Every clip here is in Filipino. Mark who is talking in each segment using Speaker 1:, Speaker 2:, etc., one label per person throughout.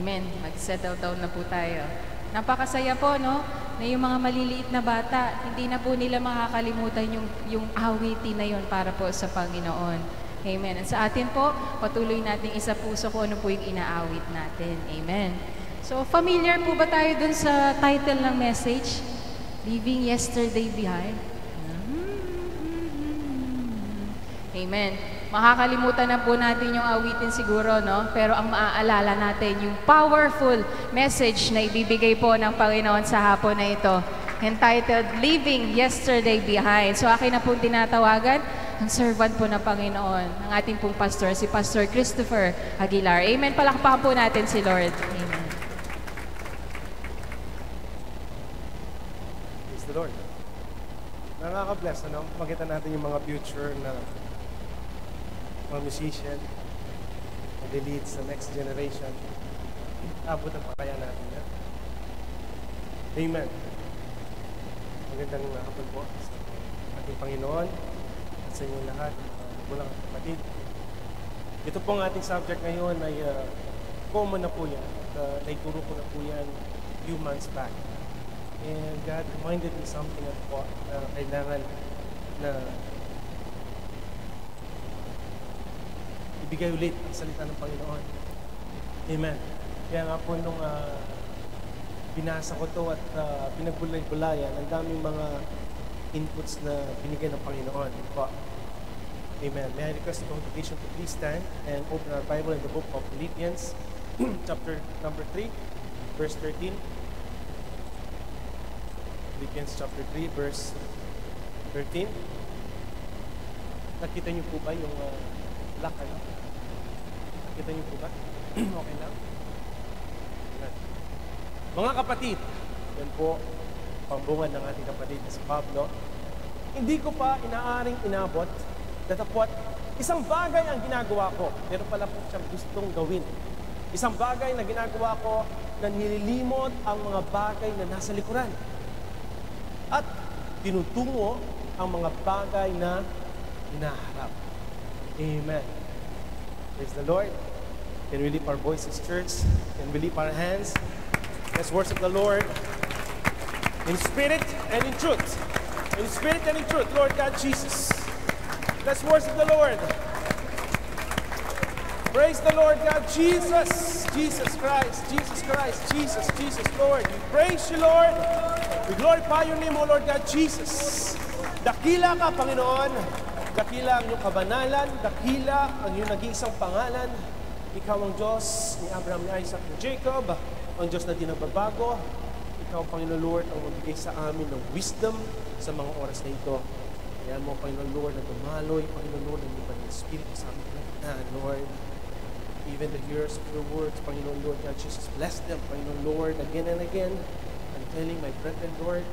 Speaker 1: Amen. Mag-settle down na po tayo. Napakasaya po, no? Na yung mga maliliit na bata, hindi na po nila makakalimutan yung awitin na yun para po sa Panginoon. Amen. At sa atin po, patuloy nating isa puso kung ano po yung inaawit natin. Amen. So, familiar po ba tayo dun sa title ng message? Leaving Yesterday Behind. Amen. Makakalimutan na po natin yung awitin siguro, no? Pero ang maaalala natin, yung powerful message na ibibigay po ng Panginoon sa hapon na ito, entitled, Leaving Yesterday Behind. So akin na pong tinatawagan, ang servant po ng Panginoon, ang ating pong pastor, si Pastor Christopher Aguilar. Amen. Palakpakan po natin si Lord. Amen.
Speaker 2: Praise the Lord. Nakaka-bless, ano? Makita natin yung mga future na mga musician, mag-lead sa next generation. Abot ang pakaya natin yan. Amen. Magandang hapon po sa ating Panginoon at sa inyong lahat, magulang at kapatid. Ito pong ating subject ngayon ay common na po yan. Naituro ko na po yan few months back. And God reminded me something at po na kailangan na ibigay ulit ang salita ng Panginoon. Amen. Kaya nga po nung binasa ko to at pinagbulay-bulayan, ang daming mga inputs na binigay ng Panginoon. Po. Amen. May I request the congregation to please stand and open our Bible in the book of Philippians, chapter number 3, verse 13. Philippians chapter 3, verse 13. Nakita niyo po ba yung lakay? Nakita niyo po ba? Okay lang? Amen. Mga kapatid, yan po, pambungan ng ating kapatid na si Pablo. Hindi ko pa inaaring inabot, datapwat, isang bagay ang ginagawa ko, pero pala po siyang gustong gawin. Isang bagay na ginagawa ko na nililimot ang mga bagay na nasa likuran. At tinutungo ang mga bagay na hinaharap. Amen. Praise the Lord. Can we lift our voices, church? Can we lift our hands? Let's worship the Lord in spirit and in truth. In spirit and in truth, Lord God Jesus. Let's worship the Lord. Praise the Lord God Jesus. Jesus Christ, Jesus Christ, Jesus, Jesus, Lord. We praise you, Lord. We glorify your name, O Lord God Jesus. Dakila ka, Panginoon. Dakila ang iyong kabanalan. Dakila ang iyong nag-iisang pangalan. Ikaw ang Diyos ni Abraham, ni Isaac, ni Jacob. Ang Diyos na di nagbabago. Ikaw, Panginoon Lord, ang magbigay sa amin ng wisdom sa mga oras na ito. Kaya mo, Panginoon Lord, na dumaloy, Panginoon Lord, ang iyong Espiritu sa amin na, Lord. Even the hearers of your words, Panginoon Lord, God Jesus, bless them, Panginoon Lord, again and again. I'm telling my brethren, Lord,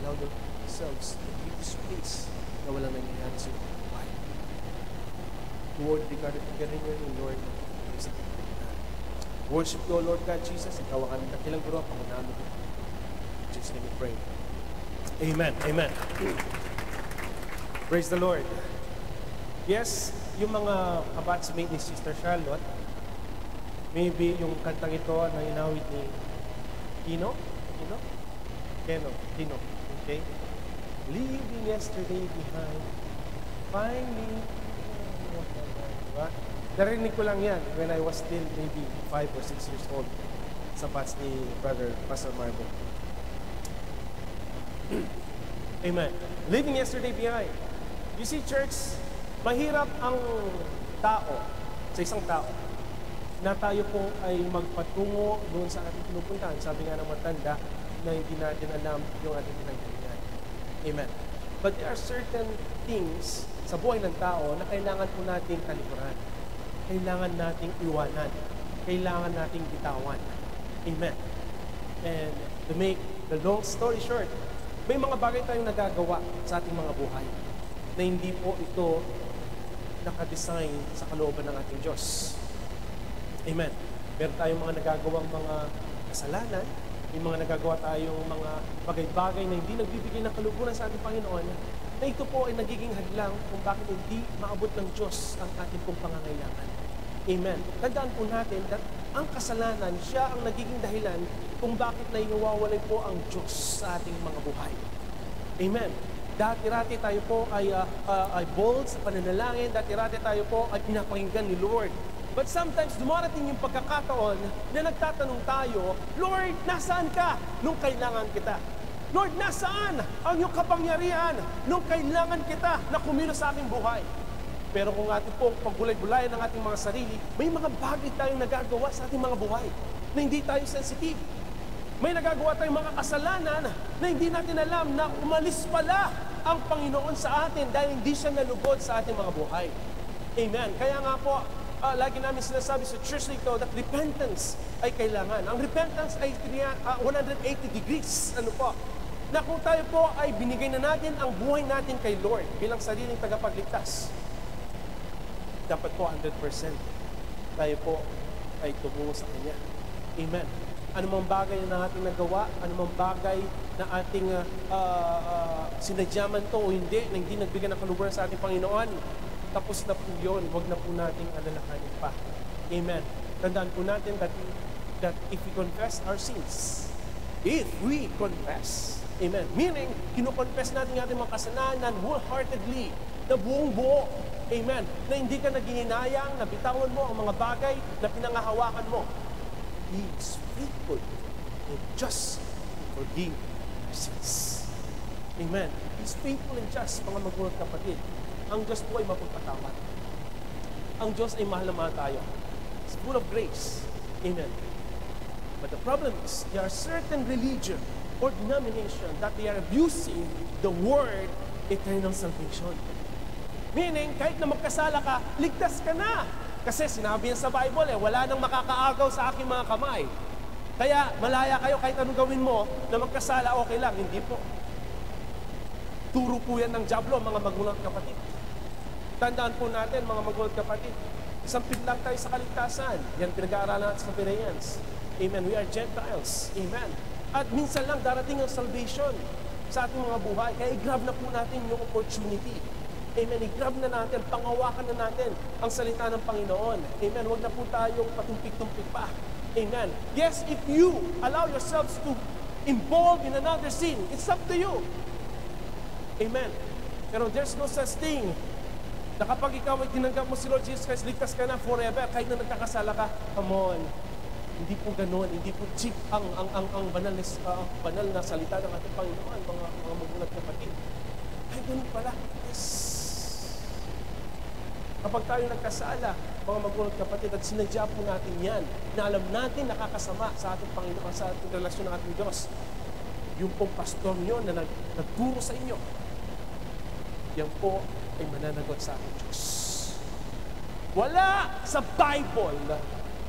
Speaker 2: allow themselves to give this space na walang nangyayari sa iyong buhay. Lord, regarding together in your name, Lord, worship you, Lord God Jesus. Ikaw ang aming dakilang guro, pangunahan mo. In Jesus' name we pray. Amen. Amen. Praise the Lord. Yes, yung mga kabatsmate ni Sister Charlotte, maybe yung kantang ito na inawit ni Keno? Okay? Leaving yesterday behind, finally, diba? Narinig ko lang yan when I was still maybe 5 or 6 years old sa bats ni Brother Pastor Marvin. Amen. Leaving yesterday behind. You see, church, mahirap ang tao, sa isang tao, na tayo po ay magpatungo doon sa ating pinupuntahan. Sabi nga ng matanda na hindi natin alam yung ating pinagdalian. Amen. But there are certain things sa buhay ng tao na kailangan po nating talikuran. Kailangan nating iwanan. Kailangan nating bitawan. Amen. And to make the long story short, may mga bagay tayong nagagawa sa ating mga buhay na hindi po ito nakadesign sa kalooban ng ating Diyos. Amen. Meron tayong mga nagagawang mga kasalanan, may mga nagagawa tayong mga bagay-bagay na hindi nagbibigay ng kaluburan sa ating Panginoon, na ito po ay nagiging hadlang kung bakit hindi maabot ng Diyos ang ating pong pangangailangan. Amen. Tandaan po natin that ang kasalanan, siya ang nagiging dahilan kung bakit naiwawalay po ang Diyos sa ating mga buhay. Amen. Dati-rati tayo po ay bold sa pananalangin, dati-rati tayo po ay pinapakinggan ni Lord. But sometimes dumarating yung pagkakataon na nagtatanong tayo, Lord, nasaan ka nung kailangan kita? Lord, nasaan ang iyong kapangyarihan nung kailangan kita na kumilos sa aking buhay? Pero kung ating pong pagbulay-bulayan ng ating mga sarili, may mga bagay tayong nagagawa sa ating mga buhay na hindi tayo sensitive. May nagagawa tayong mga kasalanan na hindi natin alam na umalis pala ang Panginoon sa atin dahil hindi siya nalugod sa ating mga buhay. Amen. Kaya nga po, lagi namin sinasabi sa church nito that repentance ay kailangan. Ang repentance ay 180 degrees. Ano po? Na kung tayo po ay binigay na natin ang buhay natin kay Lord bilang sariling tagapagligtas, dapat po 100% tayo po ay tumungo sa Kanya. Amen. Anumang bagay na ating nagawa, anumang bagay na ating sinadyaman to o hindi, na hindi nagbigay ng kaluguran sa ating Panginoon, tapos na po yun, huwag na po nating alalahanin pa. Amen. Tandaan po natin that if we confess our sins, if we confess, amen, meaning, kinukonfess natin ang ating mga kasalanan wholeheartedly, na buong buo, amen, na hindi ka naghihinayang, na bitawan mo ang mga bagay na pinangahawakan mo. He is faithful and just to forgive our sins. Amen. He is faithful and just, mga magulang kapatid. Ang Diyos po ay mapagpatawad. Ang Diyos ay mahal na mahal tayo. It's full of grace. Amen. But the problem is, there are certain religion or denomination that they are abusing the word eternal salvation. Meaning, kahit na magkasala ka, ligtas ka na. Kasi sinabi yan sa Bible wala nang makakaagaw sa aking mga kamay. Kaya malaya kayo kahit anong gawin mo na magkasala, okay lang. Hindi po. Turo po yan ng dyablo, mga magulang kapatid. Tandaan po natin, mga magulang kapatid, isang lang tayo sa kaligtasan. Yan pinag-aaralan natin sa Bereans. Amen. We are Gentiles. Amen. At minsan lang darating ang salvation sa ating mga buhay. Kaya i-grab na po natin yung opportunity. Amen. I-grab na natin, pangawakan na natin ang salita ng Panginoon. Amen. Huwag na po tayong patumpik-tumpik pa. Amen. Yes, if you allow yourselves to involve in another sin, it's up to you. Amen. Pero there's no such thing na kapag ikaw ay tinanggap mo si Lord Jesus Christ, ligtas ka na forever, kahit na nagkakasala ka. Come on. Hindi po ganoon, hindi po cheap ang banal na salita ng ating Panginoon, mga magulang kapatid. Ay, ganun pala. Yes. Kapag tayo nagkasala, mga magulang kapatid, at sinadya po natin yan, na alam natin nakakasama sa ating Panginoon, sa ating relasyon ng ating Diyos. Yung pong pastor nyo na nagturo sa inyo, yan po ay mananagot sa ating Diyos. Wala sa Bible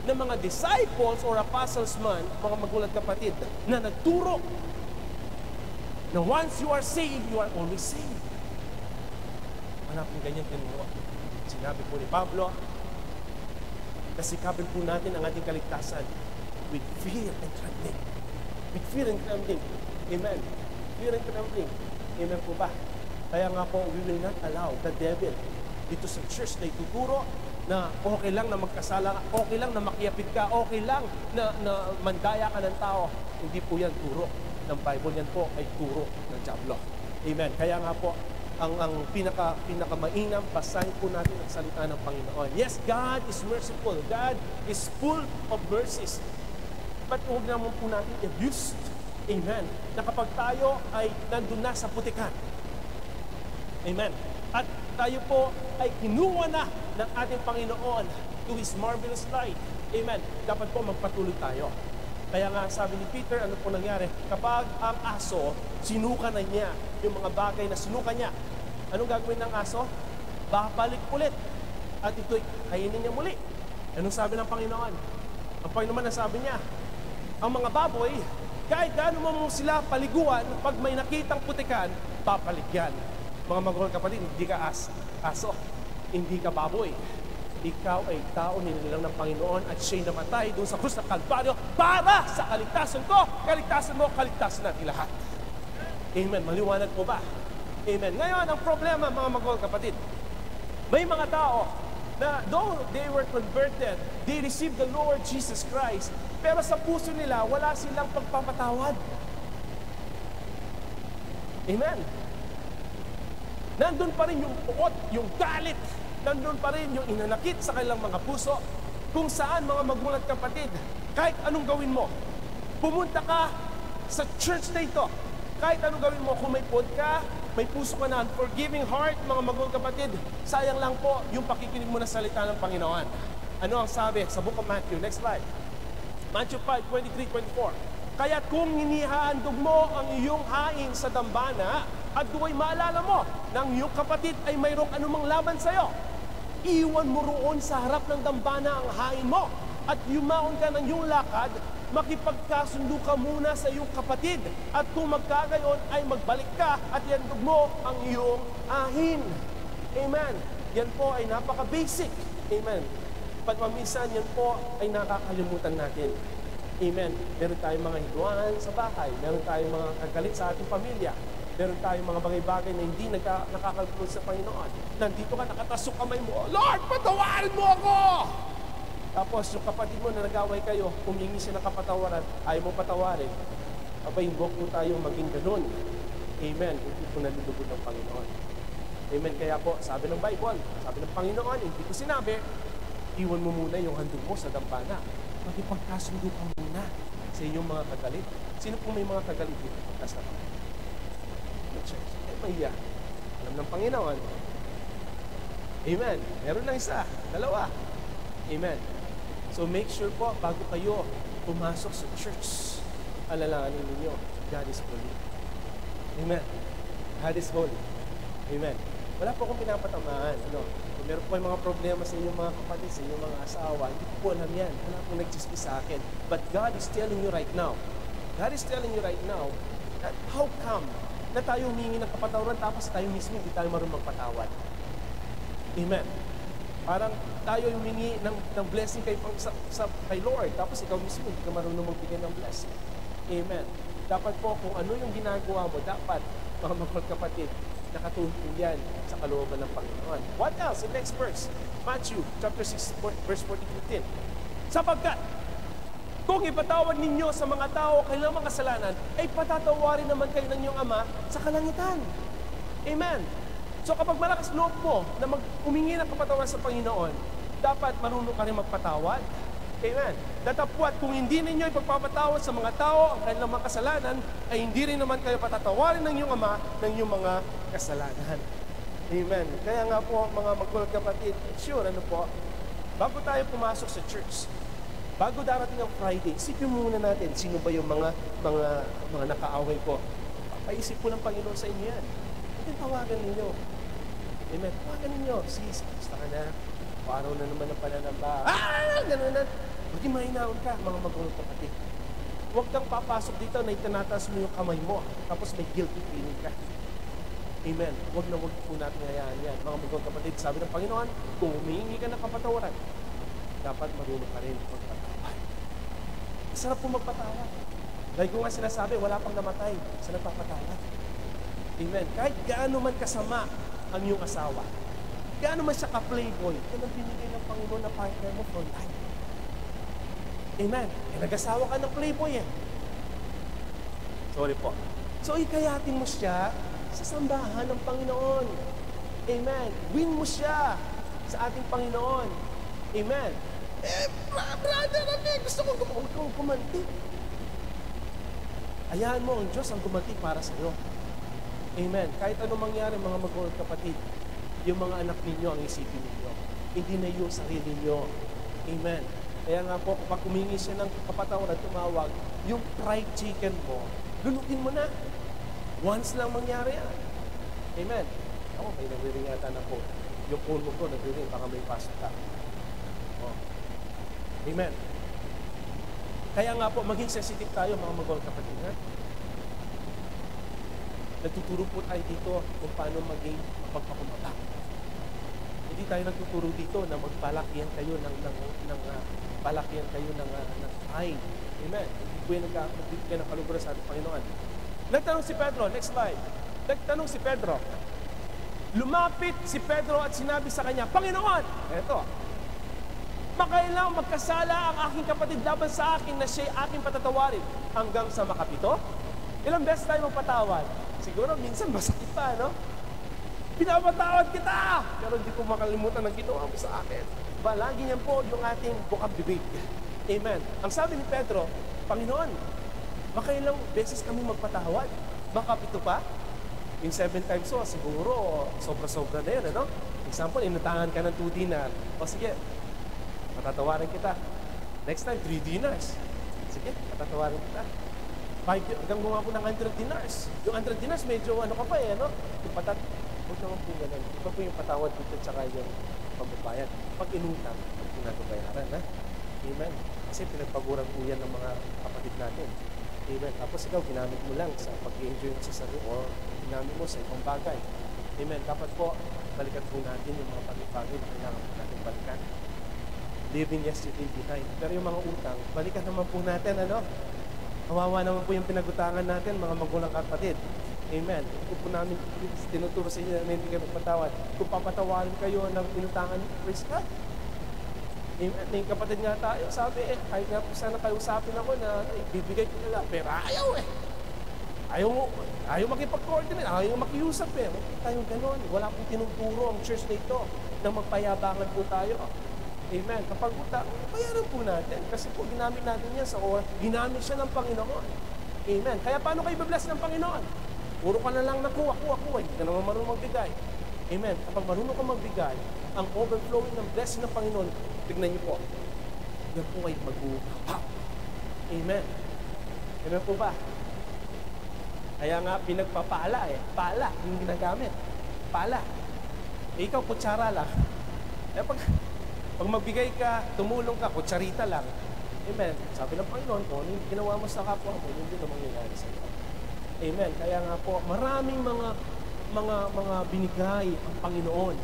Speaker 2: na mga disciples or apostles man, mga magulang kapatid, na nagturo na once you are saved, you are always saved. Wala pong ganyan tinuro. Sinabi po ni Pablo, nasikapin po natin ang ating kaligtasan with fear and trembling. With fear and trembling. Amen. Fear and trembling. Amen po ba? Kaya nga po, we will not allow the devil dito sa church na ituturo na okay lang na magkasala, okay lang na makiapid ka, okay lang na mandaya ka ng tao. Hindi po yan turo ng Bible. Yan po ay turo ng dyablo. Amen. Kaya nga po, ang pinakamainam, basahin po natin ang salita ng Panginoon. Yes, God is merciful. God is full of mercies. But huwag naman po natin abused. Amen. Na kapag tayo ay nandun na sa putikan. Amen. At tayo po ay kinuha na ng ating Panginoon to His marvelous light. Amen. Dapat po magpatuloy tayo. Kaya nga sabi ni Peter, ano po nangyari? Kapag ang aso, sinuka na niya yung mga bagay na sinuka niya. Anong gagawin ng aso? Babalik ulit. At ito'y kainin niya muli. Anong sabi ng Panginoon? Ang Panginoon na sabi niya, ang mga baboy, kahit gaano mo sila paliguan, pag may nakitang putikan, papaligyan. Mga magulang kapatid, hindi ka aso, hindi ka baboy. Ikaw ay tao ninilang ng Panginoon at siya'y namatay doon sa krus ng Kalbaryo para sa kaligtasan ko, kaligtasan mo, kaligtasan natin lahat. Amen. Maliwanag po ba? Amen. Ngayon, ang problema, mga magulang kapatid, may mga tao na though they were converted, they received the Lord Jesus Christ, pero sa puso nila, wala silang pagpapatawad. Amen. Nandun pa rin yung puot, yung galit. Nandun pa rin yung inanakit sa kanilang mga puso. Kung saan, mga magulang at kapatid, kahit anong gawin mo, pumunta ka sa church na ito. Kahit anong gawin mo, kung may puot ka, may puso ka na unforgiving heart, mga magulang kapatid, sayang lang po yung pakikinig mo na salita ng Panginoon. Ano ang sabi sa Book of Matthew? Next slide. Matthew 5:23-24. Kaya kung hinihandog mo ang iyong hain sa dambana at duway maalala mo na ang iyong kapatid ay mayroong anumang laban sa iyo, iwan mo roon sa harap ng dambana ang hain mo at yumaon ka ng iyong lakad, makipagkasundo ka muna sa iyong kapatid at kung magkagayon ay magbalik ka at ihandog mo ang iyong hain. Amen. Yan po ay napaka-basic. Amen. Pagmaminsan yan po ay nakakalimutan natin. Amen. Meron tayong mga hidwaan sa bahay. Meron tayong mga kagalit sa ating pamilya. Meron tayong mga bagay-bagay na hindi nakakalpulot sa Panginoon. Nandito ka, nakatasok kamay mo, Lord, patawarin mo ako! Tapos yung kapatid mo na nag-away kayo, humingi siya ng kapatawaran, ayaw mo patawarin. Abay, huwag po tayo maging ganun. Amen. Hindi po nalulugod ng Panginoon. Amen. Kaya po, sabi ng Bible, sabi ng Panginoon, hindi ko sinabi, iwan mo muna yung handog mo sa dambana. Magipagkasundo ka muna sa inyong mga kagalit. Sino po may mga kagalit dito? Kasama. Church. Mahiya. Alam ng Panginoon. Amen. Meron lang isa. Dalawa. Amen. So make sure po, bago kayo pumasok sa church, alalahanin ninyo, God is holy. Amen. God is holy. Amen. Wala po akong pinapatamaan. Kung meron po yung mga problema sa inyong mga kapatid, sa inyong mga asawa, hindi ko po alam yan. Wala pong nagchismis sa akin. But God is telling you right now, God is telling you right now, that how come na tayo humingi ng kapatawaran tapos tayo mismo hindi tayo marunong magpatawad. Amen. Parang tayo humingi ng blessing kay Lord tapos ikaw mismo hindi ka marunong magbigay ng blessing. Amen. Dapat po kung ano yung ginagawa mo, dapat mga mga kapatid, nakatuntun yan sa kalooban ng Panginoon. What else? The next verse. Matthew chapter 6 verse 14-15. Sapagkat kung ipatawad ninyo sa mga tao kanilang mga kasalanan, ay patatawarin naman kayo ng inyong Ama sa kalangitan. Amen. So kapag malakas loob mo na humingi ng kapatawaran sa Panginoon, dapat marunong ka rin magpatawad. Amen. Datapwat, kung hindi ninyo ipagpapatawad sa mga tao ang kanilang mga kasalanan, ay hindi rin naman kayo patatawarin ng iyong Ama ng iyong mga kasalanan. Amen. Kaya nga po, mga magulang kapatid, sure, bago tayo pumasok sa church, bago darating ang Friday, isipin muna natin sino ba yung mga nakaaway ko. Papaisip po ng Panginoon sa inyo yan. Then tawagan ninyo. Amen. Tawagan ninyo. Sis, basta ka na. Araw na naman ang pananamba. Ganun na. Maging mahinaon ka, mga magulang kapatid. Huwag kang papasok dito na itinataas mo yung kamay mo. Tapos may guilty feeling ka. Amen. Huwag na huwag po natin hayaan yan. Mga magulang kapatid, sabi ng Panginoon, kung humihingi ka ng kapatawaran, dapat marunong ka rin magpatawad. Sarap po magpatawad. Dahil ko nga sinasabi, wala pang namatay sa nagpapatawad. Amen. Kahit gaano man kasama ang iyong asawa, gaano man siya ka-playboy, yan ang binigay ng Panginoon na partner mo for life. Amen. Nag-asawa ka ng playboy eh. Sorry po. So ikayatin mo siya sa sambahan ng Panginoon. Amen. Win mo siya sa ating Panginoon. Amen. Brother, gusto kong gumanti. Ayahan mo ang Diyos ang gumanti para sa iyo. Amen. Kahit anong mangyari, mga magulang kapatid, yung mga anak ninyo ang isipin ninyo. Hindi na yung sarili ninyo. Amen. Kaya nga po, kapag humingi siya ng kapatawaran, tumawag, yung fried chicken mo, lunukin mo na. Once lang mangyari yan. Amen. Ako, may nagriring yata na po. Yung phone mo ko, nagriring, baka may pasok ka. Oh. Amen. Kaya nga po, maging sensitive tayo, mga magulang kapatid. Ha? Nagtuturo po tayo dito kung paano maging pagpakumbaba. Hindi tayo nagtuturo dito na magpalakihan kayo ng time. Amen. Hindi po yung nagbibigay ng kaluguran sa ating Panginoon. Nagtanong si Pedro, next slide. Nagtanong si Pedro, Lumapit si Pedro at sinabi sa kanya, Panginoon, eto, makailang magkasala ang aking kapatid laban sa akin na siya'y aking patatawarin hanggang sa makapito? Ilang beses tayo magpatawad? Siguro minsan masakit pa, no? Pinapatawad kita! Pero hindi ko makalimutan ang ginawa mo sa akin. Lagi niyan po yung ating bukang bibig. Amen. Ang sabi ni Pedro, Panginoon, makailang beses kami magpatawad? Makapito pa? Yung 7 times so, siguro, sobra-sobra na yun, ano? Example, inutangan ka ng 2 dinar. O sige, patatawarin kita. Next time, 3 dinars. Sige, patatawarin kita. 5, hanggang gumawa po ng 100 dinars. Yung 100 dinars, medyo ano ka pa eh, ano? Yung huwag naman po ganun. Iba po yung patawad dito tsaka yung pambabayad. Pag inutang, huwag po natin bayaran, ha? Amen. Kasi pinagpaguran po yan ng mga kapatid natin. Amen. Tapos ikaw, ginamit mo lang sa pag-enjoy mo sa sarili o ginamit mo sa ibang bagay. Amen. Dapat po, balikan po natin yung mga bagay na kailangan po natin balikan. Living yesterday behind. Pero yung mga utang, balikan naman po natin, ano? Kawawa naman po yung pinagutangan natin, mga magulang kapatid. Amen. Kung po namin tinuturo sa inyo na hindi kayo magpatawad, kung papatawarin kayo ng inutangan, praise God. Amen. Yung kapatid nga tayo, sabi kahit nga po sana kayo usapin ako na bibigay ko nila, pero ayaw eh. Ayaw makipag-coordinate, ayaw makiusap eh. Huwag tayong ganon. Wala pong tinuturo ang church na ito na magpayabangan po tayo. Amen. Kapag utang, bayaran po natin. Kasi po ginamit natin yan sa oras. Ginamit siya ng Panginoon. Amen. Kaya paano kayo i-bless ng Panginoon? Puro ka na lang nakuha. Hindi ka naman marunong magbigay. Amen. Kapag marunong ka magbigay, ang overflowing ng blessing ng Panginoon, tignan niyo po, yan po ay mag-uupap. Amen. Amen po ba? Kaya nga pinagpapala eh. Pala, yung ginagamit. Pala. Ikaw, kutsara lang. Pag magbigay ka, tumulong ka, kutsarita lang. Amen. Sabi ng Panginoon, kung ano yung ginawa mo sa kapwa mo, yun din ang mangyayari sa iyo. Amen. Kaya nga po, maraming mga binigay ang Panginoon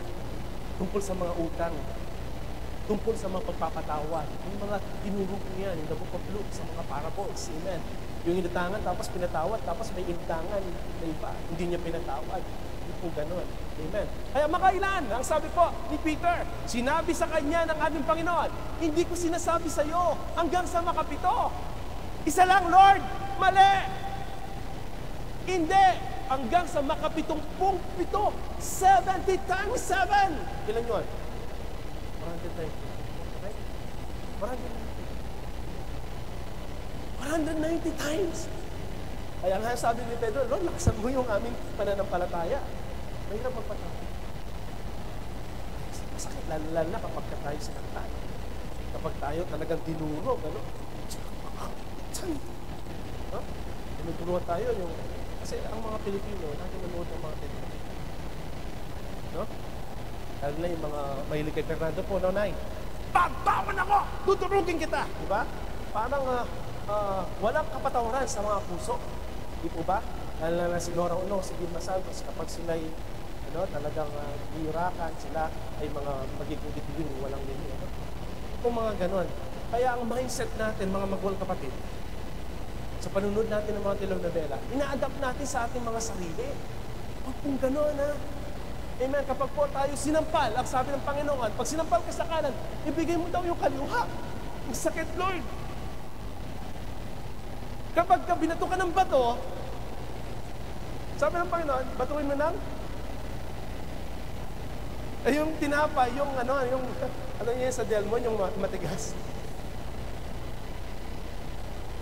Speaker 2: tungkol sa mga utang, tungkol sa mga pagpapatawad. Yung mga tinuro ko yan, yung the book of Luke, sa mga parables. Amen. Yung inutangan, tapos pinatawad, tapos may inutangan na iba, hindi niya pinatawad. Hindi po ganun. Amen. Kaya makailan, ang sabi po ni Peter, sinabi sa kanya ng ating Panginoon, hindi ko sinasabi sa iyo hanggang sa makapito. Isa lang, Lord, mali. Hindi, hanggang sa makapitumpung pito. 70 times 7. Ilan yun? 100 times. Right? 190 times. Kaya nga sabi ni Pedro, Lord, lakasan mo yung aming pananampalataya. Mahirap magpatawad. Masakit lalo na kapag tayo sinaktan. Kapag tayo talagang dinuro, gano'n. Huh? Tinuturuan tayo yung... Kasi ang mga Pilipino, lagi manood ng mga television. No? Lalo na yung mga mahilig kay Fernando po, nanay. Pagtawan ako! Tuturugin kita! Diba? Parang walang kapatawaran sa mga puso. Di po ba? Lalo na si Nora Uno, si Vilma Santos, kapag sila'y talagang hihirakan, sila ay mga magiging bituin, walang nini. Kung mga ganon. Kaya ang mindset natin, mga magulang kapatid, sa panunod natin ng mga telenovela, ina-adapt natin sa ating mga sarili. Huwag pong gano'n, ha? Amen. Kapag po tayo sinampal, ang sabi ng Panginoon, pag sinampal ka sa kanan, ibigay mo daw yung kaliwa. Ang sakit, Lord. Kapag ka binato ka ng bato, sabi ng Panginoon, batuin mo ng yung tinapay, yung niya sa Delmon, yung matigas.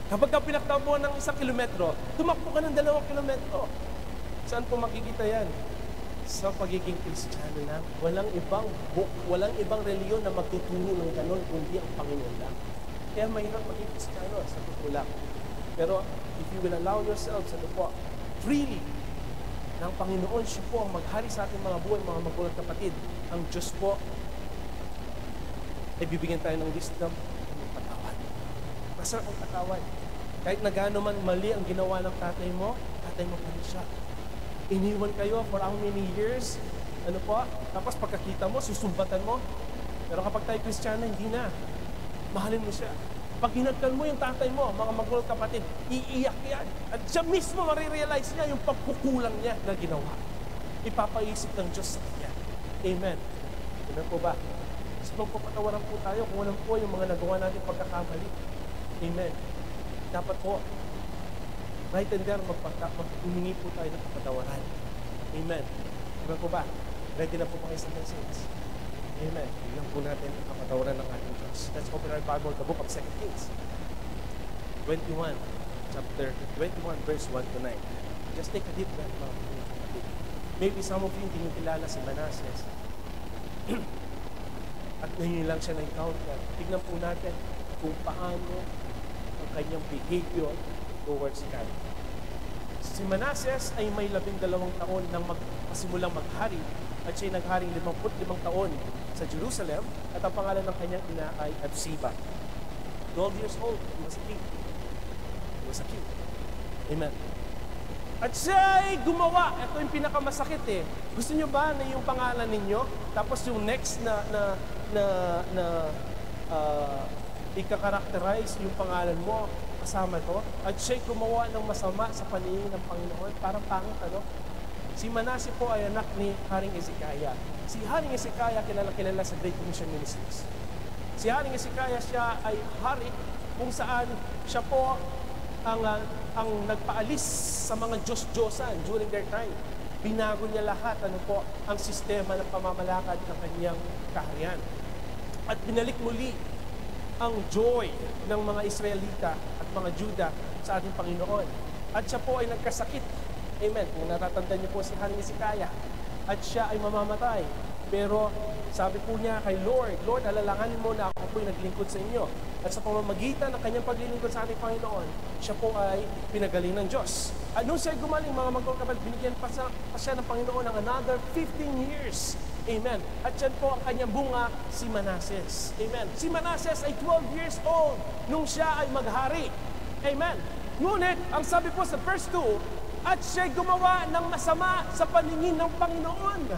Speaker 2: Kapag ka pinaktabuhan ng 1 kilometro, tumakbo ka ng 2 kilometro. Saan po makikita yan? Sa pagiging Kristiyano lang. Walang ibang book, walang ibang reliyon na magtuturo ng ganon, kundi ang Panginoon lang. Kaya mahirap maging Kristiyano sa totoo lang. Pero if you will allow yourselves, freely, ng Panginoon, siya po ang maghari sa ating mga buhay, mga magulang kapatid. Ang Diyos po, ay bibigyan tayo ng wisdom ng patawad. Masarap ang patawad. Kahit na gaano man mali ang ginawa ng tatay mo pa rin siya. Iniwan kayo for how many years? Tapos pagkakita mo, susumbatan mo. Pero kapag tayo Kristiyano, hindi na. Mahalin mo siya. Pag hinagkan mo yung tatay mo, mga magulang kapatid, iiyak yan. At siya mismo marirealize niya yung pagkukulang niya na ginawa. ipapaisip ng Diyos sa kanya. Amen. Amen po ba? Mas magpapatawaran po tayo kung alam po yung mga nagawa natin pagkakamali. Amen. Dapat po, right and there, humingi po tayo ng kapatawaran. Amen. Amen po ba? Ready na po ba kayo sa message? Amen. Tingnan po natin ang kapatawaran ng ating Diyos. Let's open our Bible, the book of 2 Kings. 21, chapter 21, verse 1 to 9. Just take a deep breath, mga kapatid. Maybe some of you hindi nyo kilala si Manasseh. At ngayon lang siya na-encounter. Tignan po natin kung paano ang kanyang behavior towards God. Si Manasseh ay may 12 taon nang magsimulang maghari at siya'y nagharing 55 taon sa Jerusalem at ang pangalan ng kanyang ina ay Absiba. 12 years old, he was a king. He was a king. Amen. At siya ay gumawa. Ito yung pinakamasakit eh. Gusto nyo ba na yung pangalan ninyo? Tapos yung next na ika-characterize yung pangalan mo kasama to. At siya ay gumawa ng masama sa paningin ng Panginoon. Parang pangit, ano? Si Manasseh po ay anak ni Haring Hezekiah. Si Haring Hezekiah kilala sa Great Commission Ministries. Si Haring Hezekiah siya ay hari kung saan siya po ang nagpaalis sa mga Diyos-Diyosan during their time. Binago niya lahat, ang sistema ng pamamalakad ng kanyang kaharian. At binalik muli ang joy ng mga Israelita at mga Juda sa ating Panginoon. At siya po ay nagkasakit. Amen. Kung natatandaan niyo po si Haring Hezekiah, at siya ay mamamatay. Pero sabi po niya kay Lord, Lord, alalahanin mo na ako po'y naglingkod sa inyo. At sa pamamagitan ng kanyang paglilingkod sa ating Panginoon, siya po ay pinagaling ng Diyos. At nung siya ay gumaling, mga magkakapatid, binigyan pa siya ng Panginoon ng another 15 years. Amen. At yan po ang kanyang bunga, si Manasseh. Amen. Si Manasseh ay 12 years old nung siya ay maghari. Amen. Ngunit, ang sabi po sa verse 2, at siya'y gumawa ng masama sa paningin ng Panginoon.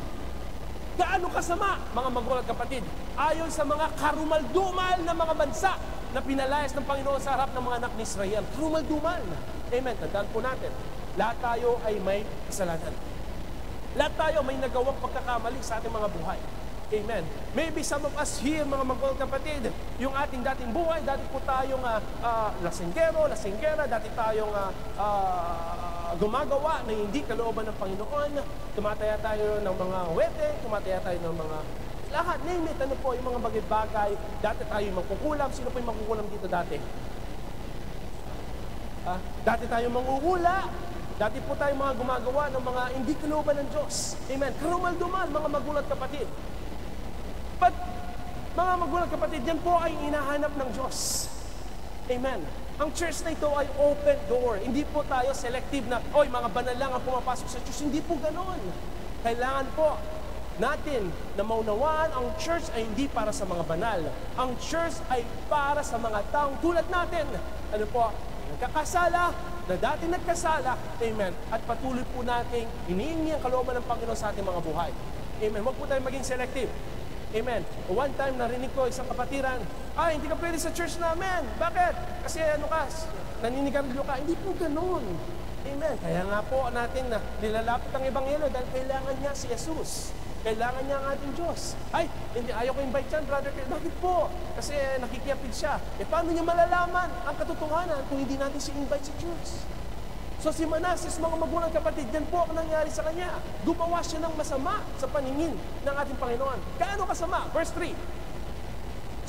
Speaker 2: Gaano kasama, mga magulang kapatid? Ayon sa mga karumal-dumal na mga bansa na pinalayas ng Panginoon sa harap ng mga anak ni Israel. Karumal-dumal. Amen. Tandaan po natin, lahat tayo ay may kasalanan. Lahat tayo may nagawang pagkakamali sa ating mga buhay. Amen. Maybe some of us here, mga magulang kapatid, yung ating dating buhay, dati po tayong lasinggero, lasinggera, dati tayong gumagawa na hindi kalooban ng Panginoon. Tumataya tayo ng mga wete, tumataya tayo ng mga lahat, name it, ano po, yung mga bagay-bagay. Dati tayo yung mangkukulam. Sino po yung mangkukulam dito dati? Dati tayo mangkuhula. Dati po tayo mga gumagawa ng mga hindi kalooban ng Diyos. Amen. Karumal-dumal, mga magulang kapatid. But, mga magulang kapatid, yan po ay inahanap ng Diyos. Amen. Ang church na ito ay open door. Hindi po tayo selective na, oy, mga banal lang ang pumapasok sa church. Hindi po ganon. Kailangan po natin na maunawaan, ang church ay hindi para sa mga banal. Ang church ay para sa mga taong tulad natin. Ano po? Nagkakasala, na dati nagkasala. Amen. At patuloy po natin hinihingi ang kalooban ng Panginoon sa ating mga buhay. Amen. Huwag po tayo maging selective. Amen. One time narinig ko isang kapatiran, hindi ka pwede sa church namin. Bakit? Kasi naninigarilyo ka. Hindi po ganun. Amen. Kaya nga po natin na nilalapit ang Ebanghelyo dahil kailangan niya si Jesus. Kailangan niya ang ating Diyos. Ayaw ko invite yan, brother. Bakit po? Kasi nakikiyapid siya. Paano niya malalaman ang katotohanan kung hindi natin si invite sa church? So si Manasseh, mga magulang kapatid, yan po ang nangyari sa kanya. Gumawa siya ng masama sa paningin ng ating Panginoon. Kaano kasama? Verse 3.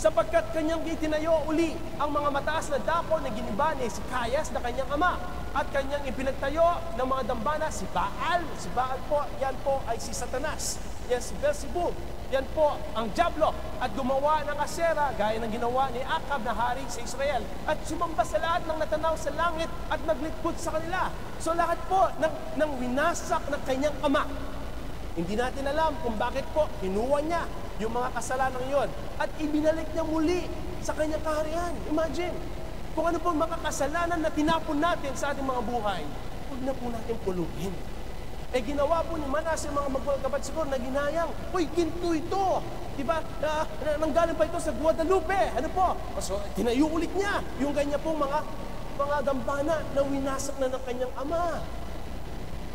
Speaker 2: Sapagkat kanyang itinayo uli ang mga mataas na dako na giniba ni Hezekiah na kanyang ama. At kanyang ipinagtayo ng mga dambana si Baal. Si Baal po, yan po ay si Satanas. Yan si Beelzebub. Yan po ang Diablo. At gumawa ng Asera gaya ng ginawa ni Akab na hari sa Israel. At sumamba sa lahat ng natanaw sa langit at naglitpot sa kanila. So lahat po ng winasak ng kanyang ama. Hindi natin alam kung bakit po kinuha niya yung mga kasalanan yon at ibinalik niya muli sa kanyang kaharian. Imagine, kung ano pong mga kasalanan na tinapon natin sa ating mga buhay, huwag na po natin puluhin. Ginawa po ni Manasseh, mga magulang kapatid, siguro na ginayang, uy, ginto ito. Diba? Nanggaling pa ito sa Guadalupe. Ano po? So, tinayo ulit niya yung ganyan pong mga dambana na winasak na ng kanyang ama.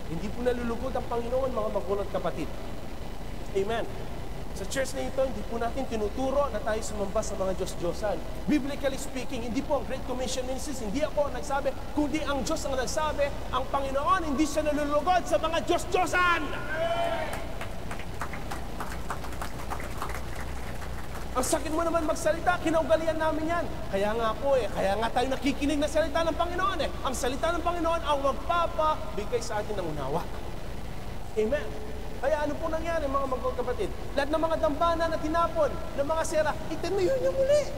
Speaker 2: Hindi po nalulugod ang Panginoon, mga magulang at kapatid. Amen. Sa church na ito, hindi po natin tinuturo na tayo sumamba sa mga Diyos-Diyosan. Biblically speaking, hindi po ang Great Commission Ministries, hindi ako ang nagsabi, kundi ang Diyos ang nagsabi, ang Panginoon, hindi siya nalulugod sa mga Diyos-Diyosan. Ang sakit mo naman magsalita, kinaugalian namin yan. Kaya nga po kaya nga tayo nakikinig na salita ng Panginoon Ang salita ng Panginoon ang magpapabigay sa atin ng unawa. Amen. Kaya ano po nangyari mga magkakapatid? Lahat ng mga dambana na tinapon, ng mga sera, itinayo niya muli.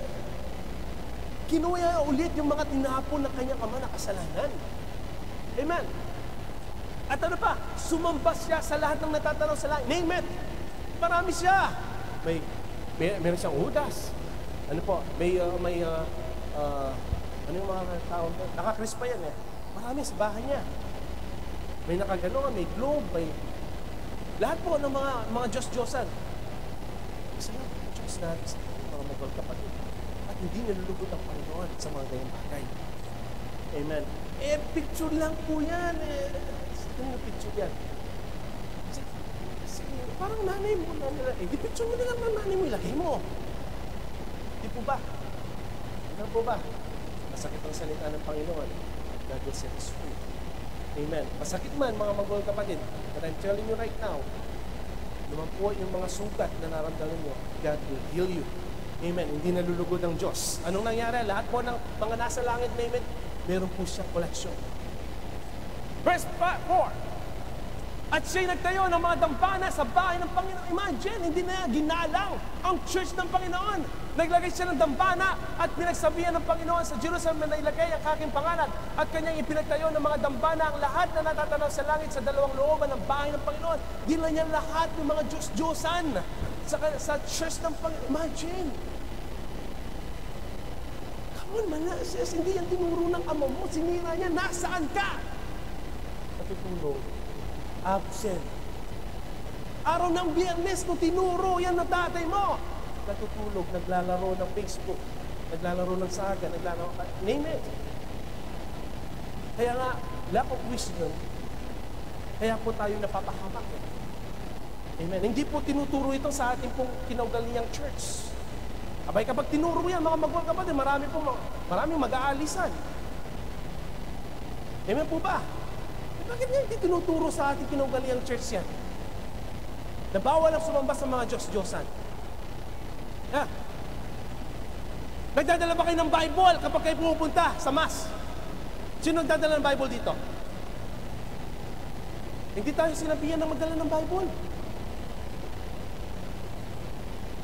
Speaker 2: Kinuha ulit yung mga tinapon ng kanyang ama na kasalanan. Amen. At ano pa? Sumamba siya sa lahat ng natatanaw sa langit. Name it. Marami siya. Meron siyang udas. Ano po? Ano yung mga tao? Nakakris pa yan Marami sa bahay niya. May nakaganon, may globe, may... Lahat po ng mga Diyos-Diyosan. Isa lang ang Diyos natin sa mga magkakapatid. At hindi nalulugod ang Panginoon sa mga gayong bagay. Amen. Picture lang po yan. Ano picture yan? Parang nanay mo. Di picture mo lang ng nanay mo, ilagay mo. Di po ba? Ano po ba? Masakit ang salita ng Panginoon. God will set us free. Amen. Masakit man mga magulang kapatid, but I'm telling you right now, naman po yung mga sugat na naramdaman nyo, God will heal you. Amen. Hindi nalulugod ang Diyos. Anong nangyari? Lahat po ng mga nasa langit, name it, meron po siyang koleksyon. Verse 4. At siya'y nagtayo ng mga dambana sa bahay ng Panginoon. Imagine, hindi na ginalang ang church ng Panginoon. Naglagay siya ng dambana at pinagsabihan ng Panginoon sa Jerusalem na ilagay ang aking pangalan. At kanyang ipinagtayo ng mga dambana ang lahat na natatanaw sa langit sa dalawang looban ng bahay ng Panginoon. Dila niya lahat ng mga Diyos-Diyosan sa church ng Panginoon. Imagine. Come on, Manasseh, hindi yan tinuro ng ama mo. Sinira niya, nasaan ka? Natutulog. Absent. Araw ng Biyernes, kung tinuro yan ng tatay mo, natutulog, naglalaro ng Facebook, naglalaro ng saga, naglalaro, name it. Kaya nga, lack of wisdom, kaya po tayo napapahamak. Amen. Hindi po tinuturo ito sa ating pong kinaugaliang church. Abay, kapag tinuro yan, mga magulang kapatid, maraming mag-aalisan. Amen po ba? Bakit nga hindi tinuturo sa ating kinaugaliang church yan? Na bawal ang sumamba sa mga Diyos-Diyosan. Nagdadala ba kayo ng Bible kapag kayo pumupunta sa Mass? Sino nagdadala ng Bible dito? Hindi tayo sinabihan na magdala ng Bible.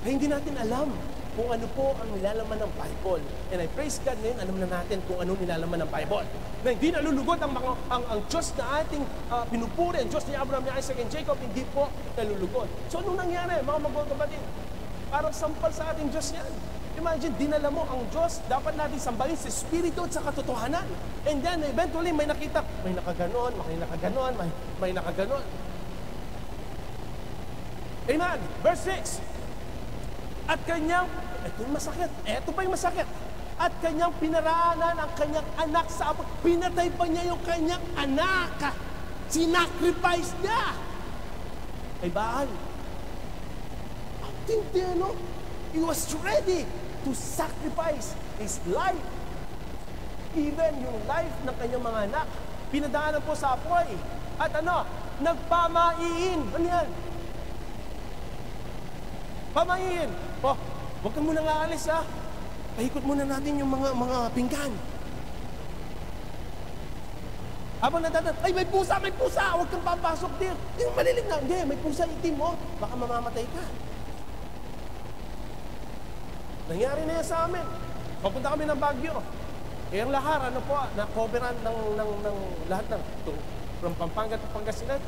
Speaker 2: Kaya hindi natin alam kung ano po ang nilalaman ng Bible. And I praise God ngayon, alam na natin kung ano nilalaman ng Bible. Na hindi nalulugod ang Diyos na ating pinupuri, ang Diyos ni Abraham, ni Isaac, and Jacob, hindi po nalulugod. So anong nangyari, mga magulang kapatid? Parang sampal sa ating Diyos yan. Imagine, dinala mo ang Diyos, dapat natin sambahin sa Espiritu at sa katotohanan. And then, eventually, may nakita, may nakaganon, may nakaganon. Amen. Verse 6. At kanyang, ito yung masakit, ito pa yung masakit. At kanyang pinaraanan ang kanyang anak sa apo. Pinatay pa niya yung kanyang anak. Sinacrifice niya. Kay Baal. Ang tindi, no? He was ready to sacrifice his life. Even yung life ng kanyang mga anak. Pinadaanan po sa apoy. At nagpamaiin. Ano yan? Pamahiin. Huwag kang muna nga alis, Pahikot muna natin yung mga pinggan. Habang nadadat, ay may pusa! Huwag kang papasok din. Yung malilim na, hindi, may pusa itim mo. Baka mamamatay ka. Nangyari na yan sa amin. Papunta kami ng Baguio. Ang lahar, na-coveran ng lahat ng, from Pampanga to Pangasinan.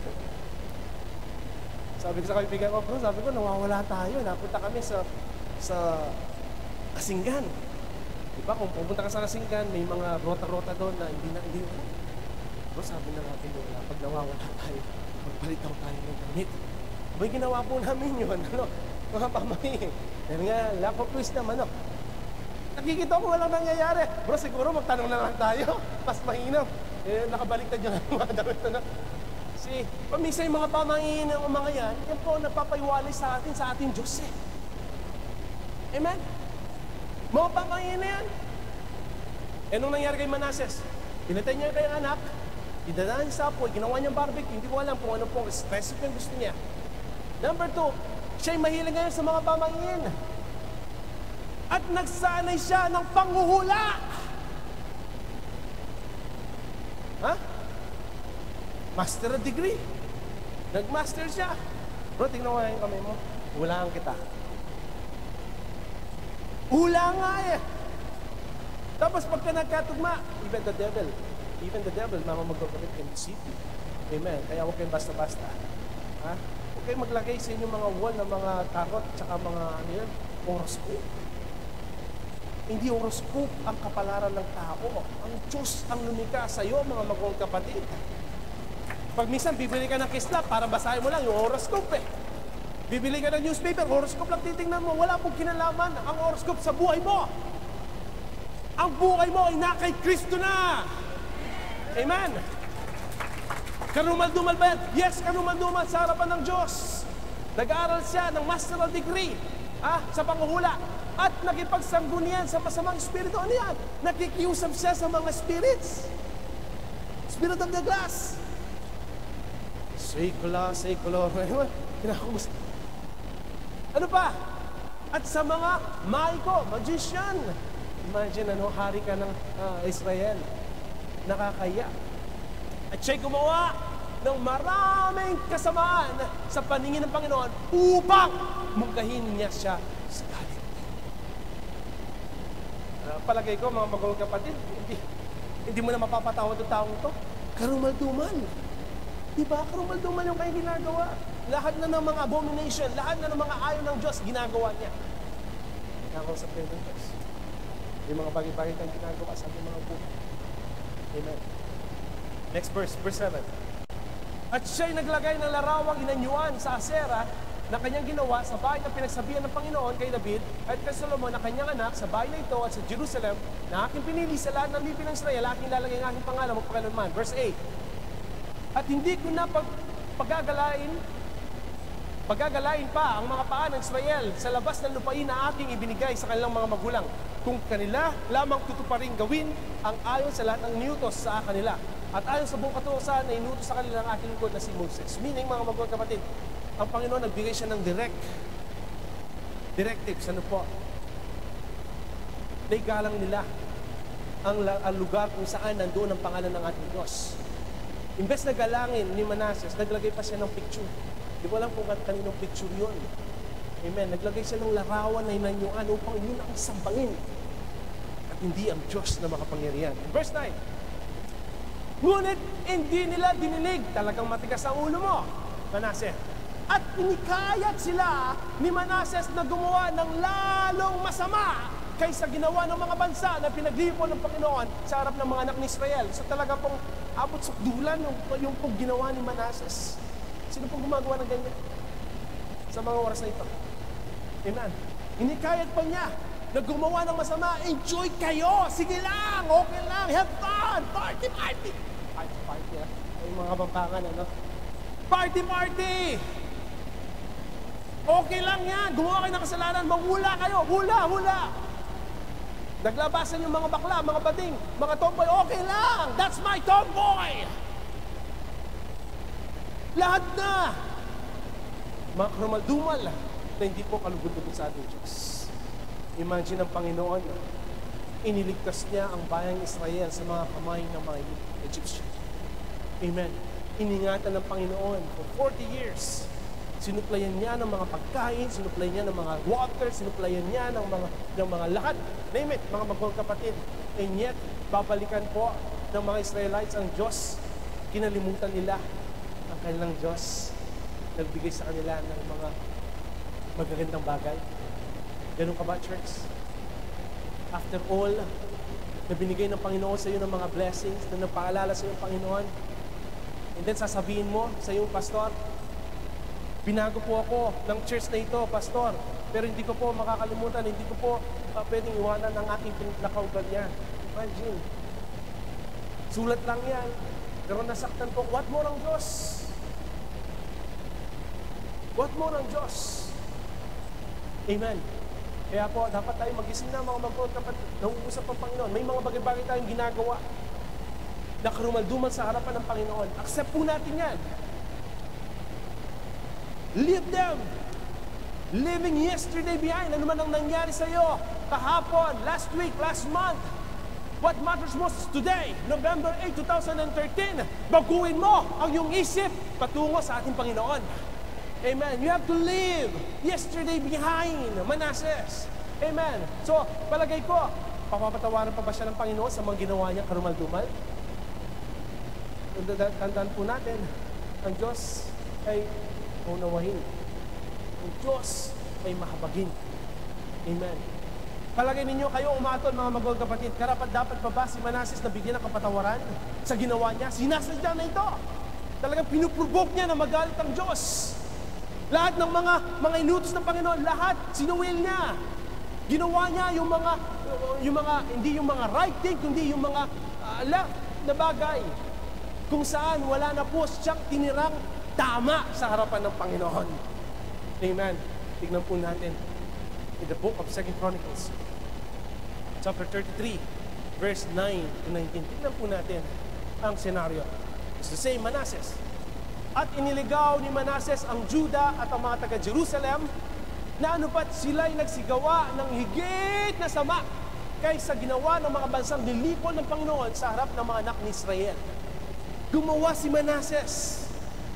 Speaker 2: Sabi ko sa kaibigan ko, bro, sabi ko, nawawala tayo. Napunta kami sa Kasinggan. Diba, kung pupunta ka sa Kasinggan, may mga rota-rota doon na hindi. Bro, sabi na natin doon, pag nawawala tayo, magpalitaw tayo ng damit. May ginawa po namin yun, mga pamahiin. Yan nga, lack of wisdom, Nakikita ko walang nangyayari. Bro, siguro magtanong na lang tayo. Mas mainam. Nakabaliktad yung mga damit, See, paminsan yung mga pamahiin ng mga yan po nagpapaiwalay sa ating Diyos eh. Amen? Mga pamahiin na yan. Eh, nung nangyari kay Manases, pinatay niya kay anak, idadaan sa apoy, ginawa niyang barbecue, hindi ko alam kung ano pong recipe yung gusto niya. Number 2, siya'y mahilig ngayon sa mga pamahiin. At nagsanay siya ng panghuhula. Ha? Master of degree. Nag-master siya. Bro, tingnan mo yung kamay mo. Hulaan kita. Hula nga eh. Tapos pagka nagkatugma, even the devil, mama magkakabit can deceive you. Amen. Kaya huwag kayong basta-basta. Ha? Huwag kayong maglagay sa inyong mga wall ng mga tarot tsaka mga horoscope. Hindi horoscope ang kapalaran ng tao. Ang Diyos ang lumikha sa iyo, mga magong kapatid. Pag minsan, bibili ka ng kislap, para basahin mo lang yung horoscope eh. Bibili ka ng newspaper, horoscope lang titingnan mo. Wala pong kinalaman ang horoscope sa buhay mo. Ang buhay mo ay na kay Kristo na. Amen. Karumal-dumal ba yan? Yes, karumal-dumal sa harapan ng Diyos. Nag-aaral siya ng master of degree sa panghuhula. At nakipagsanggunian sa masamang espiritu. Ano yan? Nakikiusap siya sa mga spirits. Spirit of the glass. Sekula. Kinakamusta. Ano pa? At sa mga maiko, magician. Imagine, hari ka ng Israel. Nakakaya. At siya'y gumawa ng maraming kasamaan sa paningin ng Panginoon upang mungkahin niya siya sa galit. Palagay ko, mga magulong kapatid, hindi mo na mapapatawad ang taong ito. Karumal-dumal. Diba? Karumal-dumal yung kaya ginagawa. Lahat na ng mga abomination, lahat na ng mga ayaw ng Diyos, ginagawa niya. Nakausap kayo ng Diyos. Yung mga bagay-bagay kang ginagawa sa ating mga buhay. Amen. Next verse 7. At siya'y naglagay ng larawang inanyuan sa Asera na kanyang ginawa sa bahay na pinagsabihan ng Panginoon kay David at kay Solomon na kanyang anak sa bahay na ito at sa Jerusalem na aking pinili sa lahat ng lipi ng Israel, aking lalagay ang aking pangalan magpakailanman. Verse 8. At hindi ko na pagagalain pa ang mga paa ng Israel sa labas ng lupain na aking ibinigay sa kanilang mga magulang kung kanila lamang tutuparing gawin ang ayon sa lahat ng niutos sa kanila at ayon sa buong katuusan na inutos sa kanila ng aking lingkod na si Moses. Meaning, mga magulang kapatid, ang Panginoon nagbigay siya ng directives. Ano po? Naigalang nila ang lugar kung saan nandoon ang pangalan ng ating Diyos. Imbes na galangin ni Manases, naglagay pa siya ng picture. Di ko alam kung kaninong picture yun. Amen. Naglagay siya ng larawan na inanyuan upang yun ang sambangin. At hindi ang Diyos na makapangyarihan. Verse 9. Ngunit hindi nila dinilig. Talagang matigas ang ulo mo, Manases. At inikayat sila ni Manases na gumawa ng lalong masama kaysa ginawa ng mga bansa na pinaglipon ng Panginoon sa harap ng mga anak ni Israel. So talaga pong abot sa dulan yung pong ginawa ni Manases. Sino pong gumagawa ng ganyan sa mga oras na ito? Amen. Inikayat pa niya na gumawa ng masama. Enjoy kayo! Sige lang! Okay lang! Have fun! Party! Party, ay mga babangan, ano? Party! Okay lang yan! Gumawa kayo ng kasalanan, manghula kayo! Hula! Naglabasan yung mga bakla, mga bading, mga tomboy, okay lang! That's my tomboy! Lahat na! Mga karumal-dumal na hindi po kalugod-lugod sa ating Diyos. Imagine ang Panginoon, iniligtas niya ang bayang Israel sa mga kamay ng mga Egyptian. Amen. Iningatan ng Panginoon for 40 years. Sinuplayan niya ng mga pagkain, sinuplayan niya ng mga water, sinuplayan niya ng mga lahat. Name it, mga magawang kapatid. And yet, babalikan po ng mga Israelites ang Diyos. Kinalimutan nila ang kanilang Diyos. Nagbigay sa kanila ng mga magagandang bagay. Ganun ka ba, church? After all, na binigay ng Panginoon sa iyo ng mga blessings, na nagpaalala sa iyo ng Panginoon, and then sasabihin mo sa iyong pastor, binago po ako ng church na ito, pastor, pero hindi ko po makakalimutan, hindi ko po pwedeng iwanan ang aking pinakaugalyan. Imagine. Sulat lang yan. Pero nasaktan po, what more ang Diyos? What more ang Diyos? Amen. Kaya po, dapat tayo mag-isip na mga magulang kapatid. Nauusap ang Panginoon. May mga bagay-bagay tayong ginagawa na karumalduman sa harapan ng Panginoon. Accept po natin yan. Leave them. Living yesterday behind. Ano man ang nangyari sa iyo kahapon, last week, last month. What matters most is today, November 8, 2013. Baguhin mo ang iyong isip patungo sa ating Panginoon. Amen. You have to leave yesterday behind, Manasseh. Amen. So, palagay ko, papapatawaran pa ba siya ng Panginoon sa mga ginawa niya karumal-dumal? Tandaan po natin, ang Diyos ay unawahin. Ang Diyos ay mahabagin. Amen. Palagay ninyo kayo umatol, mga magulang kapatid, karapat dapat pa ba si Manasseh na bigyan ng kapatawaran sa ginawa niya? Sinasadya na ito. Talagang pinuprovoke niya na magalit ang Diyos. Lahat ng mga inutos ng Panginoon, lahat sinuwil niya. Ginawa niya yung mga hindi yung mga right thing, kundi yung mga left na bagay. Kung saan wala na po siyang tinirang tama sa harapan ng Panginoon. Amen. Tignan po natin in the book of 2 Chronicles, chapter 33, verse 9 to 19. Tignan po natin ang senaryo. It's the same Manasseh. At iniligaw ni Manasseh ang Juda at ang mga taga-Jerusalem na anupat sila'y nagsigawa ng higit na sama kaysa ginawa ng mga bansang nilipol ng Panginoon sa harap ng mga anak ni Israel. Gumawa si Manasseh